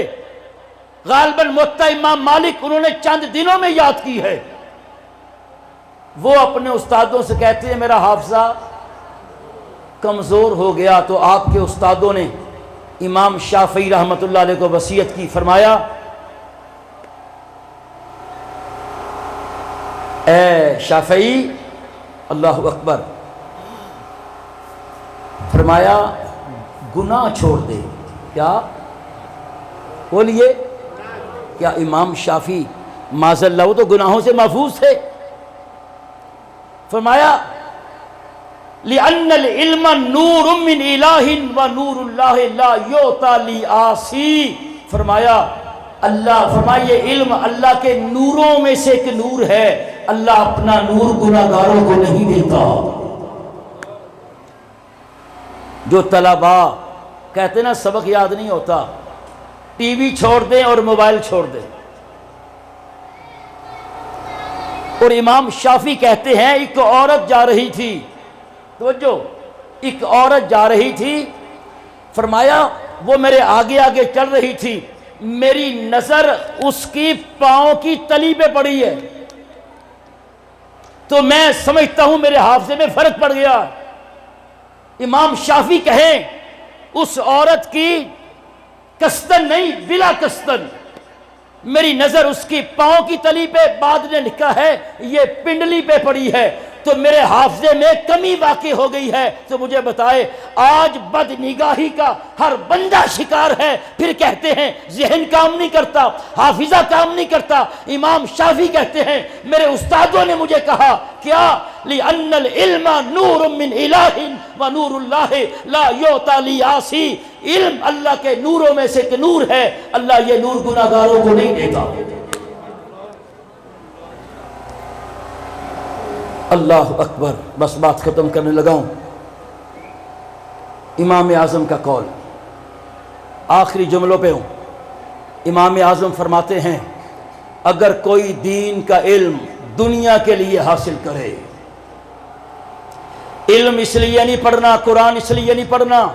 غالباً موطا امام مالک انہوں نے چند دنوں میں یاد کی ہے۔ وہ اپنے استادوں سے کہتے ہیں میرا حافظہ کمزور ہو گیا، تو آپ کے استادوں نے امام شافعی رحمۃ اللہ علیہ کو وصیت کی، فرمایا اے شافعی، اللہ اکبر، فرمایا گناہ چھوڑ دے۔ کیا بولیے؟ کیا امام شافعی معاذ اللہ وہ تو گناہوں سے محفوظ تھے؟ فرمایا لِأَنَّ الْعِلْمَ نُورٌ مِّنْ إِلَٰهٍ وَنُورُ اللَّهِ لَا يُعْطَىٰ لِعَاصِي۔ فرمایا اللہ فرمائیے علم اللہ کے نوروں میں سے ایک نور ہے، اللہ اپنا نور گناہگاروں کو نہیں دیتا۔ جو طلباء کہتے نا سبق یاد نہیں ہوتا، ٹی وی چھوڑ دیں اور موبائل چھوڑ دیں، اور امام شافعی کہتے ہیں ایک عورت جا رہی تھی، توجہ، ایک عورت جا رہی تھی، فرمایا وہ میرے آگے آگے چل رہی تھی، میری نظر اس کی پاؤں کی تلی پہ پڑی ہے، تو میں سمجھتا ہوں میرے حافظے میں فرق پڑ گیا۔ امام شافعی کہیں اس عورت کی قصدن نہیں بلا قصدن میری نظر اس کی پاؤں کی تلی پہ، بعد نے لکھا ہے یہ پنڈلی پہ پڑی ہے، تو میرے حافظے میں کمی واقع ہو گئی ہے۔ تو مجھے بتائے آج بد نگاہی کا ہر بندہ شکار ہے، پھر کہتے ہیں ذہن کام نہیں کرتا، حافظہ کام نہیں کرتا۔ امام شافعی کہتے ہیں میرے استادوں نے مجھے کہا کیا لِأَنَّ الْعِلْمَ نُورٌ مِّنْ إِلَٰهٍ وَنُورُ اللَّهِ لَا يُعْطَىٰ لِعَاصِي۔ علم اللہ کے نوروں میں سے ایک نور ہے، اللہ یہ نور گناہگاروں کو نہیں دیتا۔ اللہ اکبر، بس بات ختم کرنے لگا ہوں۔ امام اعظم کا قول، آخری جملوں پہ ہوں۔ امام اعظم فرماتے ہیں اگر کوئی دین کا علم دنیا کے لیے حاصل کرے، علم اس لیے نہیں پڑھنا، قرآن اس لیے نہیں پڑھنا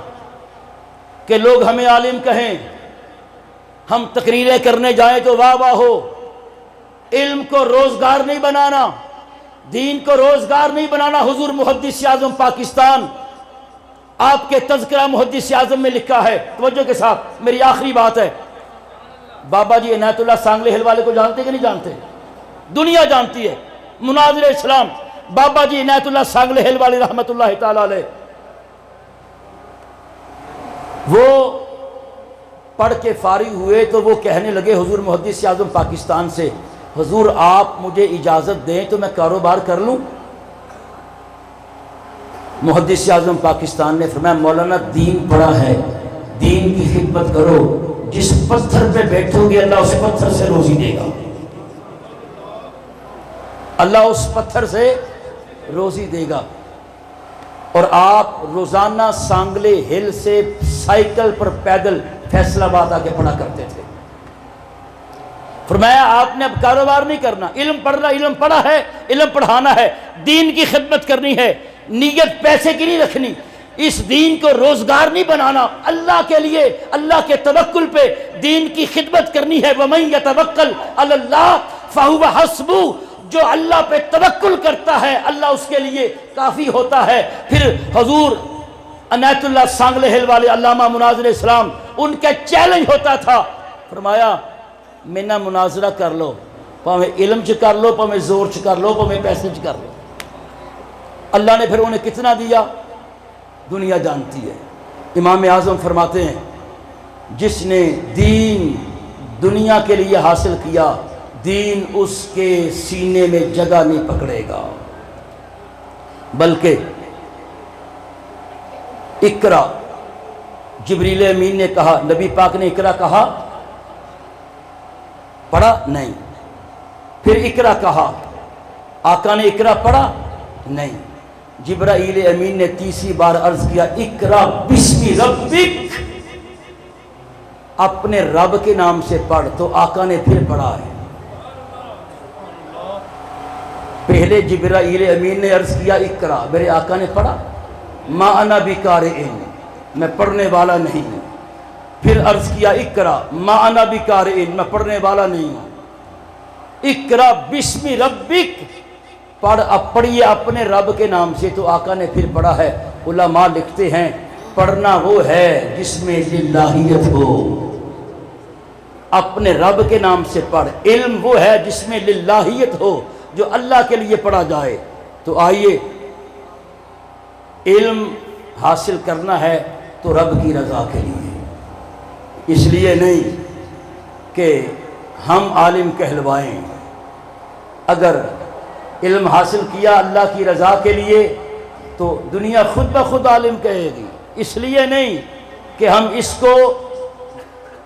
کہ لوگ ہمیں عالم کہیں، ہم تقریریں کرنے جائیں تو واہ واہ ہو، علم کو روزگار نہیں بنانا، دین کو روزگار نہیں بنانا۔ حضور محدث اعظم پاکستان، آپ کے تذکرہ محدث اعظم میں لکھا ہے، توجہ کے ساتھ میری آخری بات ہے، بابا جی عنایت اللہ سانگلے ہل والے کو جانتے کہ نہیں جانتے؟ دنیا جانتی ہے، مناظر اسلام بابا جی عنایت اللہ سانگلے ہل والے رحمت اللہ تعالیٰ علیہ، وہ پڑھ کے فارغ ہوئے تو وہ کہنے لگے حضور محدث اعظم پاکستان سے، حضور آپ مجھے اجازت دیں تو میں کاروبار کر لوں؟ محدث اعظم پاکستان نے فرمایا مولانا دین پڑھا ہے، دین کی خدمت کرو، جس پتھر پہ بیٹھو گے اللہ اس پتھر سے روزی دے گا، اللہ اس پتھر سے روزی دے گا۔ اور آپ روزانہ سانگلے ہل سے سائیکل پر پیدل فیصل آباد آ کے پڑھا کرتے تھے۔ فرمایا آپ نے اب کاروبار نہیں کرنا، علم پڑھنا، علم پڑھا ہے، علم پڑھانا ہے، دین کی خدمت کرنی ہے، نیت پیسے کی نہیں رکھنی، اس دین کو روزگار نہیں بنانا، اللہ کے لیے، اللہ کے توکل پہ دین کی خدمت کرنی ہے۔ وَمَن يَتَوَكَّلْ عَلَى اللَّهِ فَهُوَ حَسْبُهُ، جو اللہ پہ توکل کرتا ہے اللہ اس کے لیے کافی ہوتا ہے۔ پھر حضور عنایت اللہ سانگلے ہل والے علامہ مناظر اسلام، ان کا چیلنج ہوتا تھا، فرمایا مینا مناظرہ کر لو، پاویں علم چ کر لو، پاویں زور چ کر لو، پاویں پیسے چ کر لو۔ اللہ نے پھر انہیں کتنا دیا دنیا جانتی ہے۔ امام اعظم فرماتے ہیں جس نے دین دنیا کے لیے حاصل کیا، دین اس کے سینے میں جگہ نہیں پکڑے گا۔ بلکہ اقرا جبریل امین نے کہا، نبی پاک نے اقرا کہا، پڑھا نہیں. پھر اقرا کہا، آقا نے اقرا پڑھا نہیں. جبرائیل امین نے تیسری بار عرض کیا، اقرا بسم ربک، اپنے رب کے نام سے پڑھ. تو آقا نے پھر پڑھا ہے. پہلے جبرائیل امین نے عرض کیا اقرا، میرے آقا نے پڑھا، ما انا بقارئ، میں پڑھنے والا نہیں ہوں. پھر عرض کیا اقرا، ما انا بقارئ، میں پڑھنے والا نہیں ہوں. اقرا بسم ربک، پڑھ، اب پڑھیے اپنے رب کے نام سے. تو آقا نے پھر پڑھا ہے. علماء لکھتے ہیں پڑھنا وہ ہے جس میں للہیت ہو، اپنے رب کے نام سے پڑھ. علم وہ ہے جس میں للہیت ہو، جو اللہ کے لیے پڑھا جائے. تو آئیے، علم حاصل کرنا ہے تو رب کی رضا کے لیے، اس لیے نہیں کہ ہم عالم کہلوائیں. اگر علم حاصل کیا اللہ کی رضا کے لیے تو دنیا خود بخود عالم کہے گی. اس لیے نہیں کہ ہم اس کو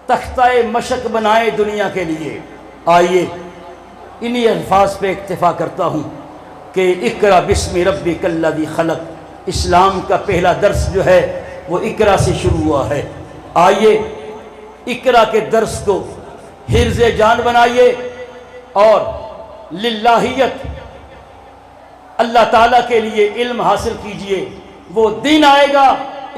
تختہ مشق بنائیں دنیا کے لیے. آئیے انہی الفاظ پہ اکتفا کرتا ہوں کہ اقرا بسم ربک الذی خلق، اسلام کا پہلا درس جو ہے وہ اقرا سے شروع ہوا ہے. آئیے اقرا کے درس کو حرز جان بنائیے اور للہیت، اللہ تعالیٰ کے لیے علم حاصل کیجئے. وہ دن آئے گا،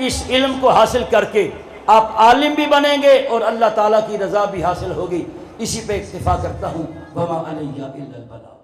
اس علم کو حاصل کر کے آپ عالم بھی بنیں گے اور اللہ تعالیٰ کی رضا بھی حاصل ہوگی. اسی پہ اکتفا کرتا ہوں. وما علیہ الا البلاغ.